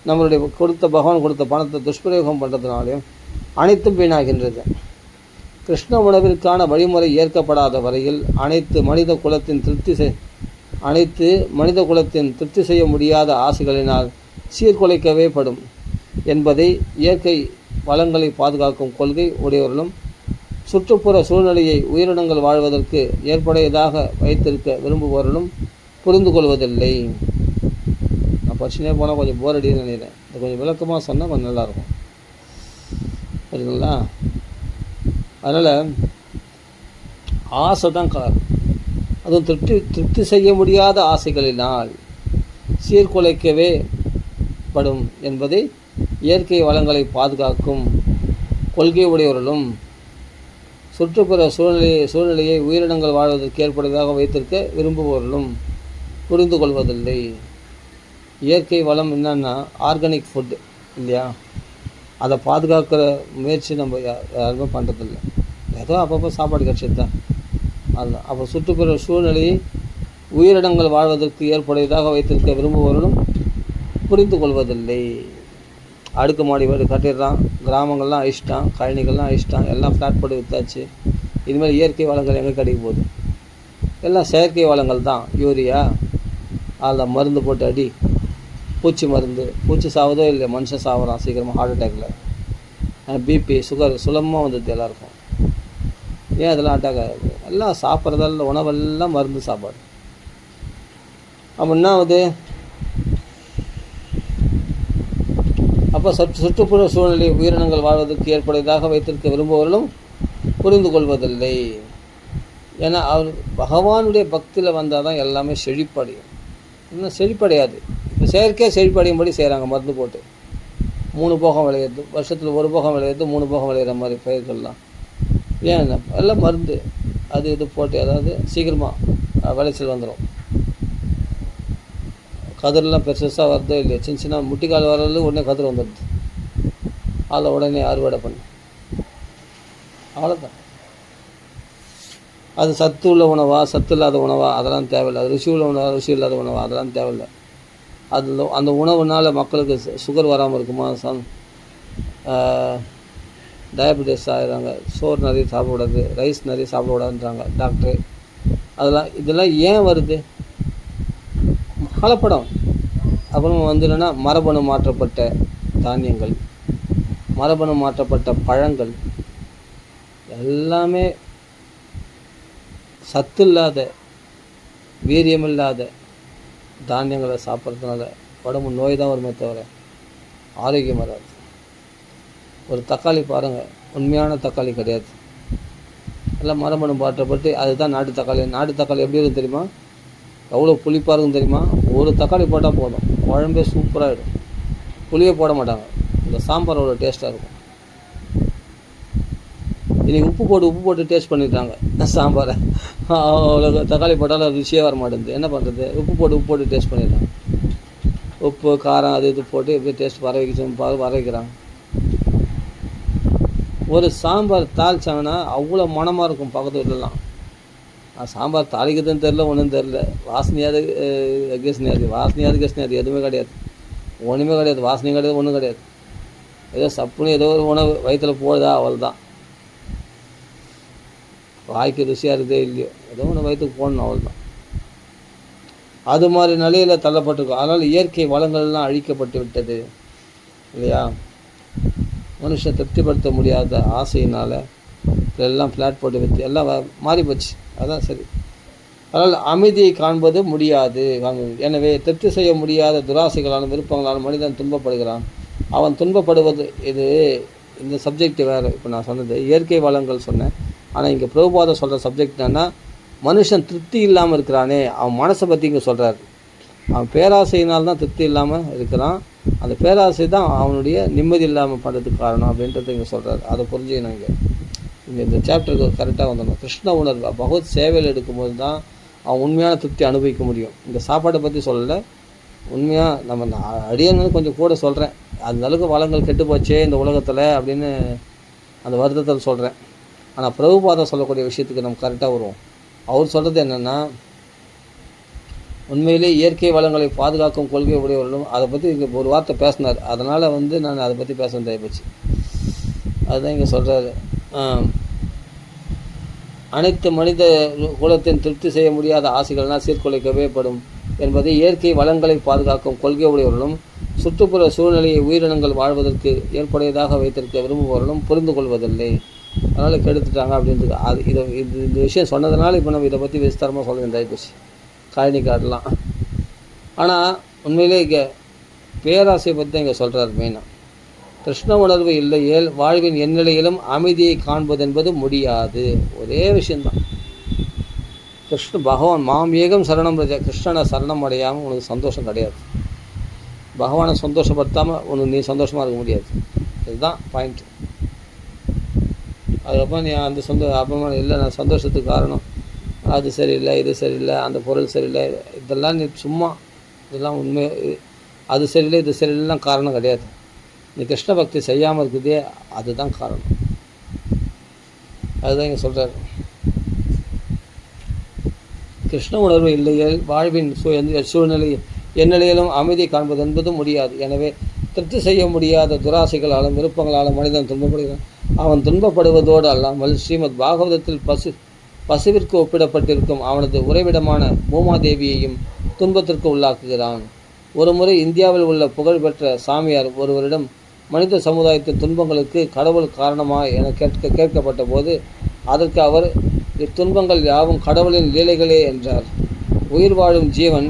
நம்மளுடைய பகவான் கொடுத்த பணத்தை துஷ்பிரயோகம் பண்ணுறதுனாலையும் அனைத்தும் வீணாகின்றது. கிருஷ்ண உணவிற்கான வழிமுறை ஏற்கப்படாத வரையில் அனைத்து மனித குலத்தின் திருப்தி செய்ய முடியாத ஆசைகளினால் சீர்குலைக்கவே படும் என்பதை இயற்கை வளங்களை பாதுகாக்கும் கொள்கை உடையவர்களும் சுற்றுப்புற சூழ்நிலையை உயிரினங்கள் வாழ்வதற்கு ஏற்புடையதாக வைத்திருக்க விரும்புபவர்களும் புரிந்து கொள்வதில்லை. நான் படிச்சுனே போனால் கொஞ்சம் போர் அடின்னு நினைக்கிறேன். இது கொஞ்சம் விளக்கமாக சொன்னால் கொஞ்சம் நல்லாயிருக்கும். சரிங்களா? அதனால் ஆசை தான் காரணம். அதுவும் திருப்தி செய்ய முடியாத ஆசைகளினால் சீர்குலைக்கவே படும் என்பதை இயற்கை வளங்களை பாதுகாக்கும் கொள்கை உடையவர்களும் சுற்றுப்புற சூழ்நிலையை உயிரினங்கள் வாழ்வதற்கு ஏற்படுவதாக வைத்திருக்க விரும்புபவர்களும் புரிந்து கொள்வதில்லை. இயற்கை வளம் என்னன்னா ஆர்கானிக் ஃபுட்டு இல்லையா? அதை பாதுகாக்கிற முயற்சி நம்ம யாருமே பண்ணுறதில்லை. ஏதோ அப்பப்போ சாப்பாடு கிடச்சது தான். அதுதான். அப்போ சுற்றுப்புற சூழ்நிலையை உயிரினங்கள் வாழ்வதற்கு ஏற்புடையதாக வைத்திருக்க விரும்புபவர்களும் புரிந்து கொள்வதில்லை. அடுக்குமாடி வீடு கட்டிடுறான், கிராமங்கள்லாம் அழிச்சிட்டான், கழனிகள்லாம் அழிச்சிட்டான், எல்லாம் ஃப்ளாட் போட்டு விற்றாச்சு. இனிமேல் இயற்கை வளங்கள் எங்கே கிடைக்க போகுது? எல்லாம் செயற்கை வளங்கள் தான். யூரியா, அதில் மருந்து போட்டு அடி, பூச்சி மருந்து. பூச்சி சாவதோ இல்லை, மனுஷன் சாவறான் சீக்கிரமாக ஹார்ட் அட்டாக்கில். பிபி சுகர் சுலபமாக வந்துடுது எல்லாருக்கும். ஏன் அதெல்லாம் அட்டாக் ஆகுது? எல்லாம் சாப்பிட்றதெல்லாம் உணவெல்லாம் மருந்து சாப்பாடு. அப்போ என்ன ஆகுது? அப்போ சுற்றுப்புற சூழ்நிலை உயிரினங்கள் வாழ்வதற்கு ஏற்படுவதாக வைத்திருக்க விரும்புவவர்களும் புரிந்து கொள்வதில்லை. ஏன்னா அவர் பகவானுடைய பக்தியில் வந்தால் தான் எல்லாமே செழிப்படையும். இன்னும் செழிப்படையாது. இப்போ செயற்கையாக செழிப்படையும்படி செய்கிறாங்க மருந்து போட்டு. 3 போகம் விளையிறது, வருஷத்தில் 1 போகம் விளையிறது, 3 போகம் விளையிற மாதிரி பயிர்கள்லாம். ஏன் எல்லாம் மருந்து அது இது போட்டு, அதாவது சீக்கிரமாக விளைச்சல் வந்துடும். கதிரெலாம் பெருசாக வருதோ இல்லையா, சின்ன முட்டிக்கால் வரது உடனே கதிர் வந்துடுது. அதில் உடனே அறுவடை பண்ணு, அவ்வளோதான். அது சத்து உள்ள உணவா சத்து இல்லாத உணவா அதெல்லாம் தேவையில்லை. அது ருசி உள்ள உணவா ருசி இல்லாத உணவா அதெல்லாம் தேவையில்லை. அதில் அந்த உணவுனால் மக்களுக்கு சுகர் வராமல் இருக்குமா, டயபெட்டிஸ் ஆகிறாங்க, சோறு நிறைய சாப்பிடக்கூடாது, ரைஸ் நிறைய சாப்பிடக்கூடாதுன்றாங்க டாக்டரு. இதெல்லாம் ஏன் வருது? கலப்படம். அப்புறம் என்னென்னா மரபணு மாற்றப்பட்ட தானியங்கள், மரபணு மாற்றப்பட்ட பழங்கள், எல்லாமே சத்து இல்லாத, வீரியமில்லாத தானியங்களை சாப்பிட்றதுனால உடம்பு நோய் தான் வருமே தவிர ஆரோக்கியம் வராது. ஒரு தக்காளி பாருங்கள், உண்மையான தக்காளி கிடையாது, எல்லாம் மரபணு மாற்றப்பட்டு. அதுதான் நாட்டு தக்காளி. நாட்டு தக்காளி எப்படி இருக்கும் தெரியுமா? எவ்வளோ புளிப்பாக இருக்கும் தெரியுமா? ஒரு தக்காளி போட்டால் போதும், குழம்பே சூப்பராகிடும். புளியே போட மாட்டாங்க. இந்த சாம்பார் அவ்வளோ டேஸ்ட்டாக இருக்கும். இன்றைக்கி உப்பு போட்டு டேஸ்ட் பண்ணிட்டாங்க சாம்பாரை. அவ்வளோ தக்காளி போட்டாலும் ருசியாக வர மாட்டேங்குது. என்ன பண்ணுறது? உப்பு போட்டு டேஸ்ட் பண்ணிடுறாங்க. உப்பு காரம் அது இது போட்டு எப்படி டேஸ்ட் வர வைக்கிறாங்க. ஒரு சாம்பார் தாளிச்சாங்கன்னா அவ்வளோ மனமாக இருக்கும். பக்கத்து வீட்டிலலாம் சாம்பார் தாளிக்கிறதுன்னு தெரில, ஒன்றும் தெரில. வாசனையாது கெஸ்னியாது எதுவுமே கிடையாது, ஒன்றுமே கிடையாது. வாசனையும் கிடையாது, ஒன்றும் கிடையாது. ஏதோ சப்புன்னு ஏதோ ஒரு உணவு வயிற்றில் போடுதா, அவள் தான். வாய்க்கு ருசியாக இருக்குதே இல்லையோ, ஏதோ ஒன்று வயிற்றுக்கு போடணும், அவள் தான். அது மாதிரி நிலையில் தள்ளப்பட்டிருக்கும். அதனால் இயற்கை வளங்கள்லாம் அழிக்கப்பட்டு விட்டது இல்லையா? மனுஷன் திருப்திப்படுத்த முடியாத ஆசையினால் எல்லாம் ஃப்ளாட் போட்டு வச்சு எல்லாம் மாறி போச்சு. அதான் சரி. அதனால் அமைதியை காண்பது முடியாது. எனவே திருப்தி செய்ய முடியாத துராசைகளான விருப்பங்களான மனிதன் துன்பப்படுகிறான். அவன் துன்பப்படுவது இந்த சப்ஜெக்ட் வேறு. இப்போ நான் சொன்னது இயற்கை வளங்கள் சொன்னேன். ஆனால் இங்கே பிரபுபாதம் சொல்கிற சப்ஜெக்ட் என்னென்னா, மனுஷன் திருப்தி இல்லாமல் இருக்கிறானே, அவன் மனசை பற்றி இங்கே சொல்கிறார். அவன் பேராசையினால் தான் திருப்தி இல்லாமல் இருக்கிறான். அந்த பேராசை தான் அவனுடைய நிம்மதி இல்லாமல் பண்ணுறதுக்கு காரணம் அப்படின்றத இங்கே சொல்கிறார். அதை புரிஞ்சுக்கணும். இங்கே இந்த சாப்டருக்கு கரெக்டாக வந்துடணும். கிருஷ்ண உணர்வு பகவத் சேவையில் எடுக்கும்போது தான் அவன் உண்மையான திருப்தி அனுபவிக்க முடியும். இந்த சாப்பாட்டை பற்றி சொல்லலை, உண்மையாக நம்ம அடியன்னு கொஞ்சம் கூட சொல்கிறேன். அந்த அளவுக்கு வளங்கள் கெட்டு போச்சே இந்த உலகத்தில் அப்படின்னு அந்த வருத்தத்தில் சொல்கிறேன். ஆனால் பிரபுபாதம் சொல்லக்கூடிய விஷயத்துக்கு நம்ம கரெக்டாக வருவோம். அவர் சொல்கிறது என்னென்னா, உண்மையிலே இயற்கை வளங்களை பாதுகாக்கும் கொள்கை உடையவர்களும் அதை பற்றி இங்கே ஒரு வார்த்தை பேசினார். அதனால் நான் அதை பற்றி பேச தேவைப்போச்சு. அதுதான் இங்கே சொல்கிறாரு. அனைத்து மனித குலத்தின் திருப்தி செய்ய முடியாத ஆசைகள்னால் சீர்குலைக்கவே படும் என்பதை இயற்கை வளங்களை பாதுகாக்கும் கொள்கை உடையவர்களும் சுற்றுப்புற சூழ்நிலையை உயிரினங்கள் வாழ்வதற்கு ஏற்புடையதாக வைத்திருக்க விரும்புபவர்களும் புரிந்து கொள்வதில்லை. அதனால் கெடுத்துட்டாங்க அப்படின்றது. இந்த விஷயம் சொன்னதுனால இப்போ நம்ம இதை பற்றி விஸ்தாரமாக சொல்ல வேண்டியதாகிப்போச்சு. காய்னி காட்டலாம். ஆனால் உண்மையிலே இங்கே பேராசை பற்றி தான் இங்கே சொல்கிறார் மெயினாக. கிருஷ்ண உணர்வு இல்லையேல் வாழ்வின் எந்நிலையிலும் அமைதியை காண்பது என்பது முடியாது. ஒரே விஷயந்தான். பகவான் மாம் ஏகம் சரணம் ரஜ. கிருஷ்ணனை சரணம் அடையாமல் உனக்கு சந்தோஷம் கிடையாது. பகவானை சந்தோஷப்படுத்தாமல் உனக்கு நீ சந்தோஷமாக இருக்க முடியாது. இதுதான் பாயிண்ட். அதுக்கப்புறம் நீ அந்த அப்புறமா இல்லை நான் சந்தோஷத்துக்கு காரணம் அது சரியில்லை, இது சரியில்லை, அந்த பொருள் சரியில்லை, இதெல்லாம் நீ சும்மா, இதெல்லாம் உண்மை, அது சரியில்லை இது சரியில்லைலாம் காரணம் கிடையாது. நீ கிருஷ்ண பக்தி செய்யாமல் இருக்குதே அதுதான் காரணம். அதுதான் இங்கே சொல்கிறார். கிருஷ்ண உணர்வு இல்லையே வாழ்வின் சூழ்நிலை எந்நிலையிலும் அமைதியை காண்பது என்பது முடியாது. எனவே திருப்தி செய்ய முடியாத துராசைகளாலும் விருப்பங்களாலும் மனிதன் துன்பப்படுகிறான். அவன் துன்பப்படுவதோடு அல்லாமல் ஸ்ரீமத் பாகவதத்தில் பசுவிற்கு ஒப்பிடப்பட்டிருக்கும் அவனது உறைவிடமான பூமாதேவியையும் துன்பத்திற்கு உள்ளாக்குகிறான். ஒரு முறை இந்தியாவில் உள்ள புகழ்பெற்ற சாமியார் ஒருவரிடம் மனித சமுதாயத்தின் துன்பங்களுக்கு கடவுள் காரணமா என கேட்கப்பட்ட போது அதற்கு அவர், இத்துன்பங்கள் யாவும் கடவுளின் லீலைகளே என்றார். உயிர் வாழும் ஜீவன்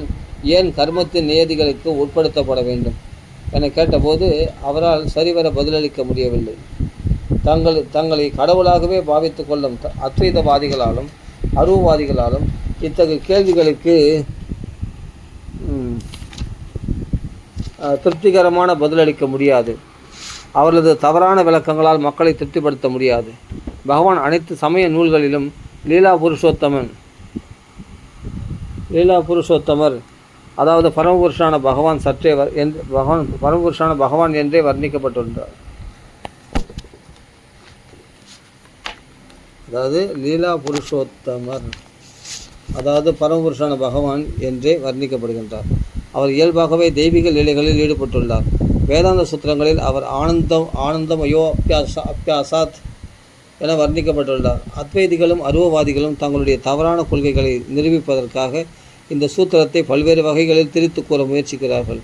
ஏன் கர்மத்தின் நியதிகளுக்கு உட்படுத்தப்பட வேண்டும் என கேட்டபோது அவரால் சரிவர பதிலளிக்க முடியவில்லை. தங்களை கடவுளாகவே பாவித்து கொள்ளும் அத்வைதவாதிகளாலும் அருவவாதிகளாலும் இத்தகைய கேள்விகளுக்கு திருப்திகரமான பதிலளிக்க முடியாது. அவர்களது தவறான விளக்கங்களால் மக்களை திருப்திப்படுத்த முடியாது. பகவான் அனைத்து சமய நூல்களிலும் லீலா புருஷோத்தமர் அதாவது பரமபுருஷான பகவான் பரமபுருஷான பகவான் என்றே வர்ணிக்கப்பட்டுள்ளார். அதாவது லீலா புருஷோத்தமர் அதாவது பரமபுருஷான பகவான் என்றே வர்ணிக்கப்படுகின்றார். அவர் இயல்பாகவே தெய்வீக லீலைகளில் ஈடுபட்டுள்ளார். வேதாந்த சூத்திரங்களில் அவர் ஆனந்தமயோ அப்பியாசாத் என வர்ணிக்கப்பட்டுள்ளார். அத்வைதிகளும் அருவவாதிகளும் தங்களுடைய தவறான கொள்கைகளை நிரூபிப்பதற்காக இந்த சூத்திரத்தை பல்வேறு வகைகளில் திரித்து கூற முயற்சிக்கிறார்கள்.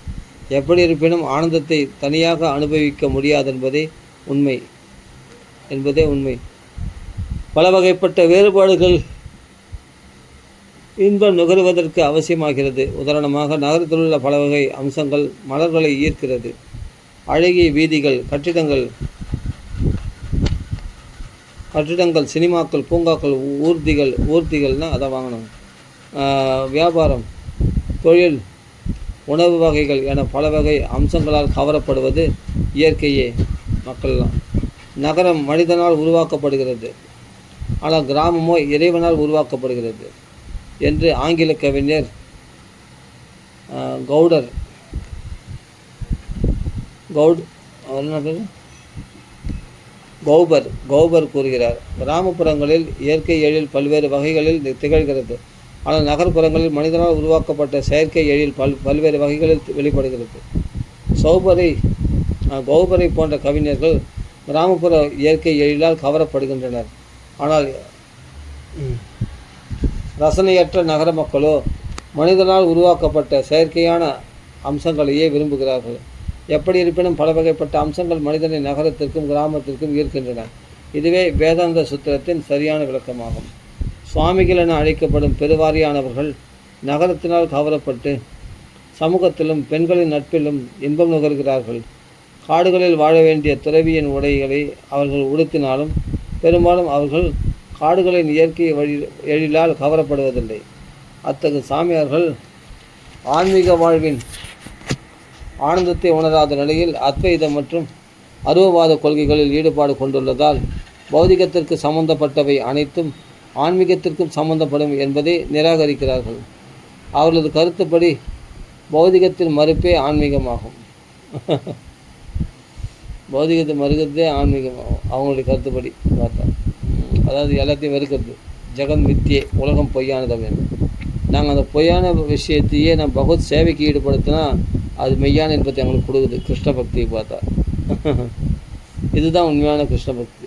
எப்படி இருப்பினும் ஆனந்தத்தை தனியாக அனுபவிக்க முடியாதென்பதே உண்மை. பல வகைப்பட்ட வேறுபாடுகள் இன்பம் நுகருவதற்கு அவசியமாகிறது. உதாரணமாக, நகரத்திலுள்ள பல வகை அம்சங்கள் மலர்களை ஈர்க்கிறது. அழகிய வீதிகள், கட்டிடங்கள், சினிமாக்கள், பூங்காக்கள், ஊர்திகள்னால் அதை வாங்கணும், வியாபாரம், தொழில், உணவு வகைகள் என பல வகை அம்சங்களால் கவரப்படுவது இயற்கையே. மக்கள்லாம் நகரம் மனிதனால் உருவாக்கப்படுகிறது, ஆனால் கிராமமோ இறைவனால் உருவாக்கப்படுகிறது என்று ஆங்கில கவிஞர் கௌபர் கூறுகிறார். கிராமப்புறங்களில் இயற்கை எழில் பல்வேறு வகைகளில் திகழ்கிறது, ஆனால் நகர்ப்புறங்களில் மனிதனால் உருவாக்கப்பட்ட செயற்கை எழில் பல்வேறு வகைகளில் வெளிப்படுகிறது. கௌபரை போன்ற கவிஞர்கள் கிராமப்புற இயற்கை எழிலால் கவரப்படுகின்றனர், ஆனால் ரசனையற்ற நகர மக்களோ மனிதனால் உருவாக்கப்பட்ட செயற்கையான அம்சங்களையே விரும்புகிறார்கள். எப்படி இருப்பினும் பல வகைப்பட்ட அம்சங்கள் மனிதனை நகரத்திற்கும் கிராமத்திற்கும் ஈர்க்கின்றன. இதுவே வேதாந்த சூத்திரத்தின் சரியான விளக்கமாகும். சுவாமிகள் என அழைக்கப்படும் பெருவாரியானவர்கள் நகரத்தினால் கவரப்பட்டு சமூகத்திலும் பெண்களின் நட்பிலும் இன்பம் நுகர்கிறார்கள். காடுகளில் வாழ வேண்டிய துறவியின் உடைகளை அவர்கள் உடுத்தினாலும் பெரும்பாலும் அவர்கள் காடுகளின் இயற்கை எழிலால் கவரப்படுவதில்லை. அத்தகைய சாமியார்கள் ஆன்மீக வாழ்வின் ஆனந்தத்தை உணராத நிலையில் அத்வைத மற்றும் அருவவாத கொள்கைகளில் ஈடுபாடு கொண்டுள்ளதால் பௌதிகத்திற்கு சம்பந்தப்பட்டவை அனைத்தும் ஆன்மீகத்திற்கும் சம்பந்தப்படும் என்பதை நிராகரிக்கிறார்கள். அவர்களது கருத்துப்படி பௌதிகத்தின் மறுப்பே ஆன்மீகமாகும். பௌதிகத்தை மறுக்கிறதே ஆன்மீகமாகும் அவங்களுடைய கருத்துப்படி பார்த்தா. அதாவது எல்லாத்தையும் வெறுக்கிறது. ஜெகன் மித்தியே, உலகம் பொய்யானது அப்படின்னு. நாங்கள் அந்த பொய்யான விஷயத்தையே நான் பகவத் சேவைக்கு ஈடுபடுத்தினா அது மெய்யான இன்பத்தை எங்களுக்கு கொடுக்குது. கிருஷ்ண பக்தியை பார்த்தா இதுதான் உண்மையான கிருஷ்ண பக்தி.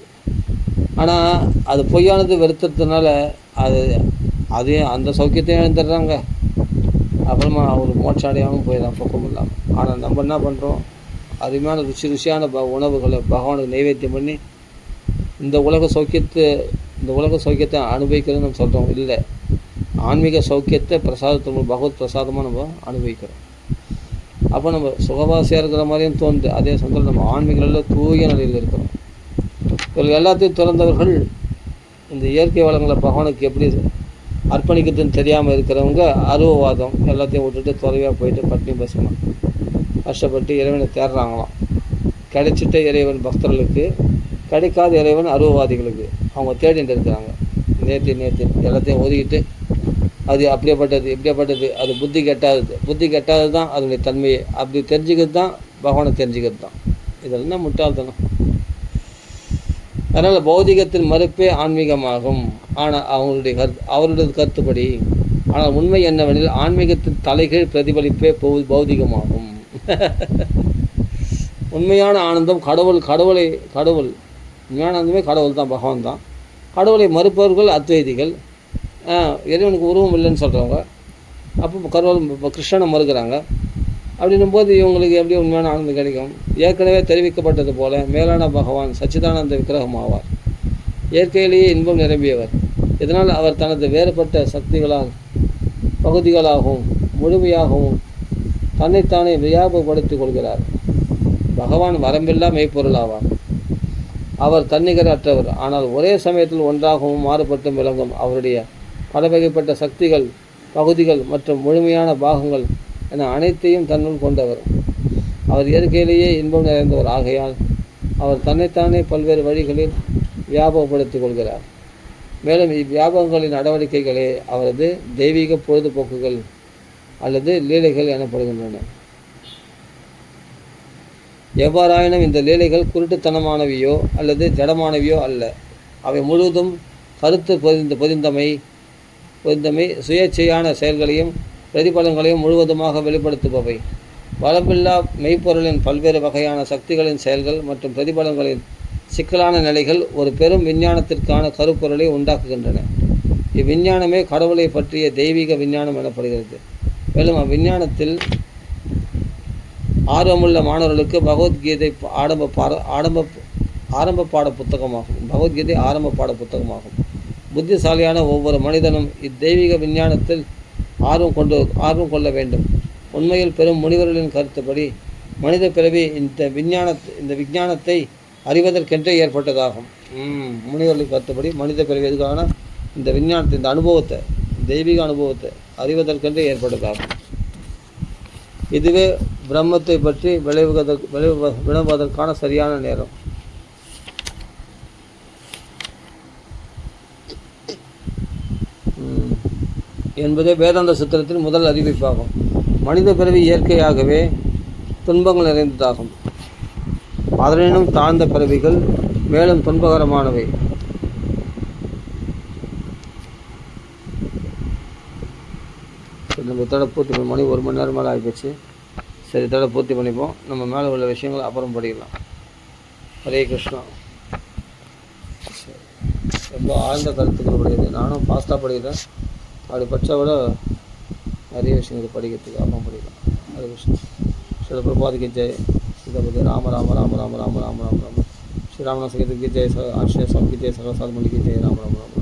ஆனால் அது பொய்யானது வெறுத்ததுனால அதே அந்த சௌக்கியத்தையும் எழுந்துடுறாங்க. அப்புறமா அவர் மோட்சம் அடையாமல் போயிடலாம் பக்கம் இல்லாமல். ஆனால் நம்ம என்ன பண்ணுறோம், அருமையான ருசியான உணவுகளை பகவானுக்கு நைவேத்தியம் பண்ணி இந்த உலக சௌக்கியத்தை அனுபவிக்கிறதுன்னு நம்ம சொல்கிறோம். இல்லை, ஆன்மீக சௌக்கியத்தை பிரசாதத்தை பகவத் பிரசாதமாக நம்ம அனுபவிக்கிறோம். அப்போ நம்ம சுகவாசியாக இருக்கிற மாதிரியும் தோணுது. அதே சமயத்தில் நம்ம ஆன்மீகளில் தூய நிலையில் இருக்கிறோம். இவர்கள் எல்லாத்தையும் திறந்தவர்கள் இந்த இயற்கை வளங்களை பகவானுக்கு எப்படி அர்ப்பணிக்கிறதுன்னு தெரியாமல் இருக்கிறவங்க அருவவாதம் எல்லாத்தையும் விட்டுட்டு துறவியாக போயிட்டு பட்டினி பசங்க கஷ்டப்பட்டு இறைவனை தேடுறாங்களாம். கிடைச்சிட்ட இறைவன் பக்தர்களுக்கு, கிடைக்காத இறைவன் அருவவாதிகளுக்கு. அவங்க தேடிட்டு இருக்கிறாங்க. நேற்று எல்லாத்தையும் ஒதுக்கிட்டு அது இப்படியாப்பட்டது அது புத்தி கெட்டாதது தான் அதனுடைய தன்மையை. அப்படி தெரிஞ்சுக்கிறது தான் பகவானை தெரிஞ்சுக்கிறது தான். இதெல்லாம் முட்டாள்தனம். அதனால் பௌதிகத்தின் மறுப்பே ஆன்மீகமாகும். ஆனால் அவருடைய கருத்துப்படி. ஆனால் உண்மை என்னவெனில் ஆன்மீகத்தின் தலைகீழ் பிரதிபலிப்பே பௌதிகமாகும். உண்மையான ஆனந்தம் கடவுள். உண்மையான ஆனந்தமே கடவுள் தான், பகவான் தான். கடவுளை மறுப்பவர்கள் அத்வைதிகள். இறைவனுக்கு உருவம் இல்லைன்னு சொல்கிறவங்க. அப்போ கிருஷ்ணனை மறுக்கிறாங்க. அப்படின்னும் போது இவங்களுக்கு எப்படி உண்மையான ஆனந்தம் கிடைக்கும்? ஏற்கனவே தெரிவிக்கப்பட்டது போல மேலான பகவான் சச்சிதானந்த விக்கிரகம் ஆவார். இயற்கையிலேயே இன்பம் நிரம்பியவர். இதனால் அவர் தனது வேறுபட்ட சக்திகளால் பகுதிகளாகவும் முழுமையாகவும் தன்னைத்தானே வியாபகப்படுத்திக் கொள்கிறார். பகவான் வரம்பில்லா மெய்ப்பொருள் ஆவார். அவர் தன்னிகர் அற்றவர். ஆனால் ஒரே சமயத்தில் ஒன்றாகவும் மாறுபட்டும் விளங்கும் அவருடைய பல வகைப்பட்ட சக்திகள், பகுதிகள் மற்றும் முழுமையான பாகங்கள் என அனைத்தையும் தன்னுள் கொண்டவர். அவர் இயற்கையிலேயே இன்பம் நிறைந்தவர். ஆகையால் அவர் தன்னைத்தானே பல்வேறு வழிகளில் வியாபகப்படுத்திக் கொள்கிறார். மேலும் இவ்வியாபகங்களின் நடவடிக்கைகளே அவரது தெய்வீக பொழுதுபோக்குகள் அல்லது லீலைகள் எனப்படுகின்றன. எவ்வாறாயினும் இந்த லீலைகள் குருட்டுத்தனமானவையோ அல்லது ஜடமானவையோ அல்ல. அவை முழுவதும் கருத்து பொதிந்தமை, சுயேட்சையான செயல்களையும் பிரதிபலங்களையும் முழுவதுமாக வெளிப்படுத்துபவை. வரம்பில்லா மெய்ப்பொருளின் பல்வேறு வகையான சக்திகளின் செயல்கள் மற்றும் பிரதிபலங்களின் சிக்கலான நிலைகள் ஒரு பெரும் விஞ்ஞானத்திற்கான கருப்பொருளை உண்டாக்குகின்றன. இவ்விஞ்ஞானமே கடவுளை பற்றிய தெய்வீக விஞ்ஞானம் எனப்படுகிறது. மேலும் அவ்விஞ்ஞானத்தில் ஆர்வமுள்ள மாணவர்களுக்கு பகவத்கீதை ஆரம்ப பாட புத்தகமாகும். பகவத்கீதை ஆரம்ப பாட புத்தகமாகும். புத்திசாலியான ஒவ்வொரு மனிதனும் இத்தெய்வீக விஞ்ஞானத்தில் ஆர்வம் கொள்ள வேண்டும். உண்மையில் பெரும் முனிவர்களின் கருத்துப்படி மனித பிறவி இந்த விஞ்ஞானத்தை அறிவதற்கென்றே ஏற்பட்டதாகும். முனிவர்களின் கருத்துப்படி மனித பிறவி எதுக்கான இந்த விஞ்ஞானத்தை, இந்த அனுபவத்தை, தெய்வீக அனுபவத்தை அறிவதற்கென்றே ஏற்பட்டதாகும். இதுவே பிரம்மத்தை பற்றி விளம்புவதற்கான சரியான நேரம். என்பதே வேதாந்த சூத்திரத்தின் முதல் அறிவிப்பாகும். மனித பிறவி இயற்கையாகவே துன்பங்கள் நிறைந்ததாகும். அதனினும் தாழ்ந்த பிறவிகள் மேலும் துன்பகரமானவை. நம்ம இதோட பூர்த்தி பண்ணி மணி 1 மணி நேரம் மேலே ஆகிப்போச்சு. சரி, இதோட பூர்த்தி பண்ணிப்போம். நம்ம மேலே உள்ள விஷயங்கள் அப்புறம் படிக்கலாம். ஹரே கிருஷ்ணா. ரொம்ப ஆழ்ந்த கருத்துக்கள் படிக்கிறது. நானும் ஃபாஸ்ட்டாக படிக்கிறேன். அப்படி படித்தா விட நிறைய விஷயங்கள் படிக்கிறதுக்கு அப்புறம் படிக்கலாம். ஹரே கிருஷ்ணா. ஸ்ரீ பிரபாதிக்கு ஜெய். சீதாபதி ராம ராம ராம ராம ராம ராம ராம ராம. ஸ்ரீ ராமநாத की जय, आश्रय स्वामी की जय, सगल साधु की जय, राम राम राम।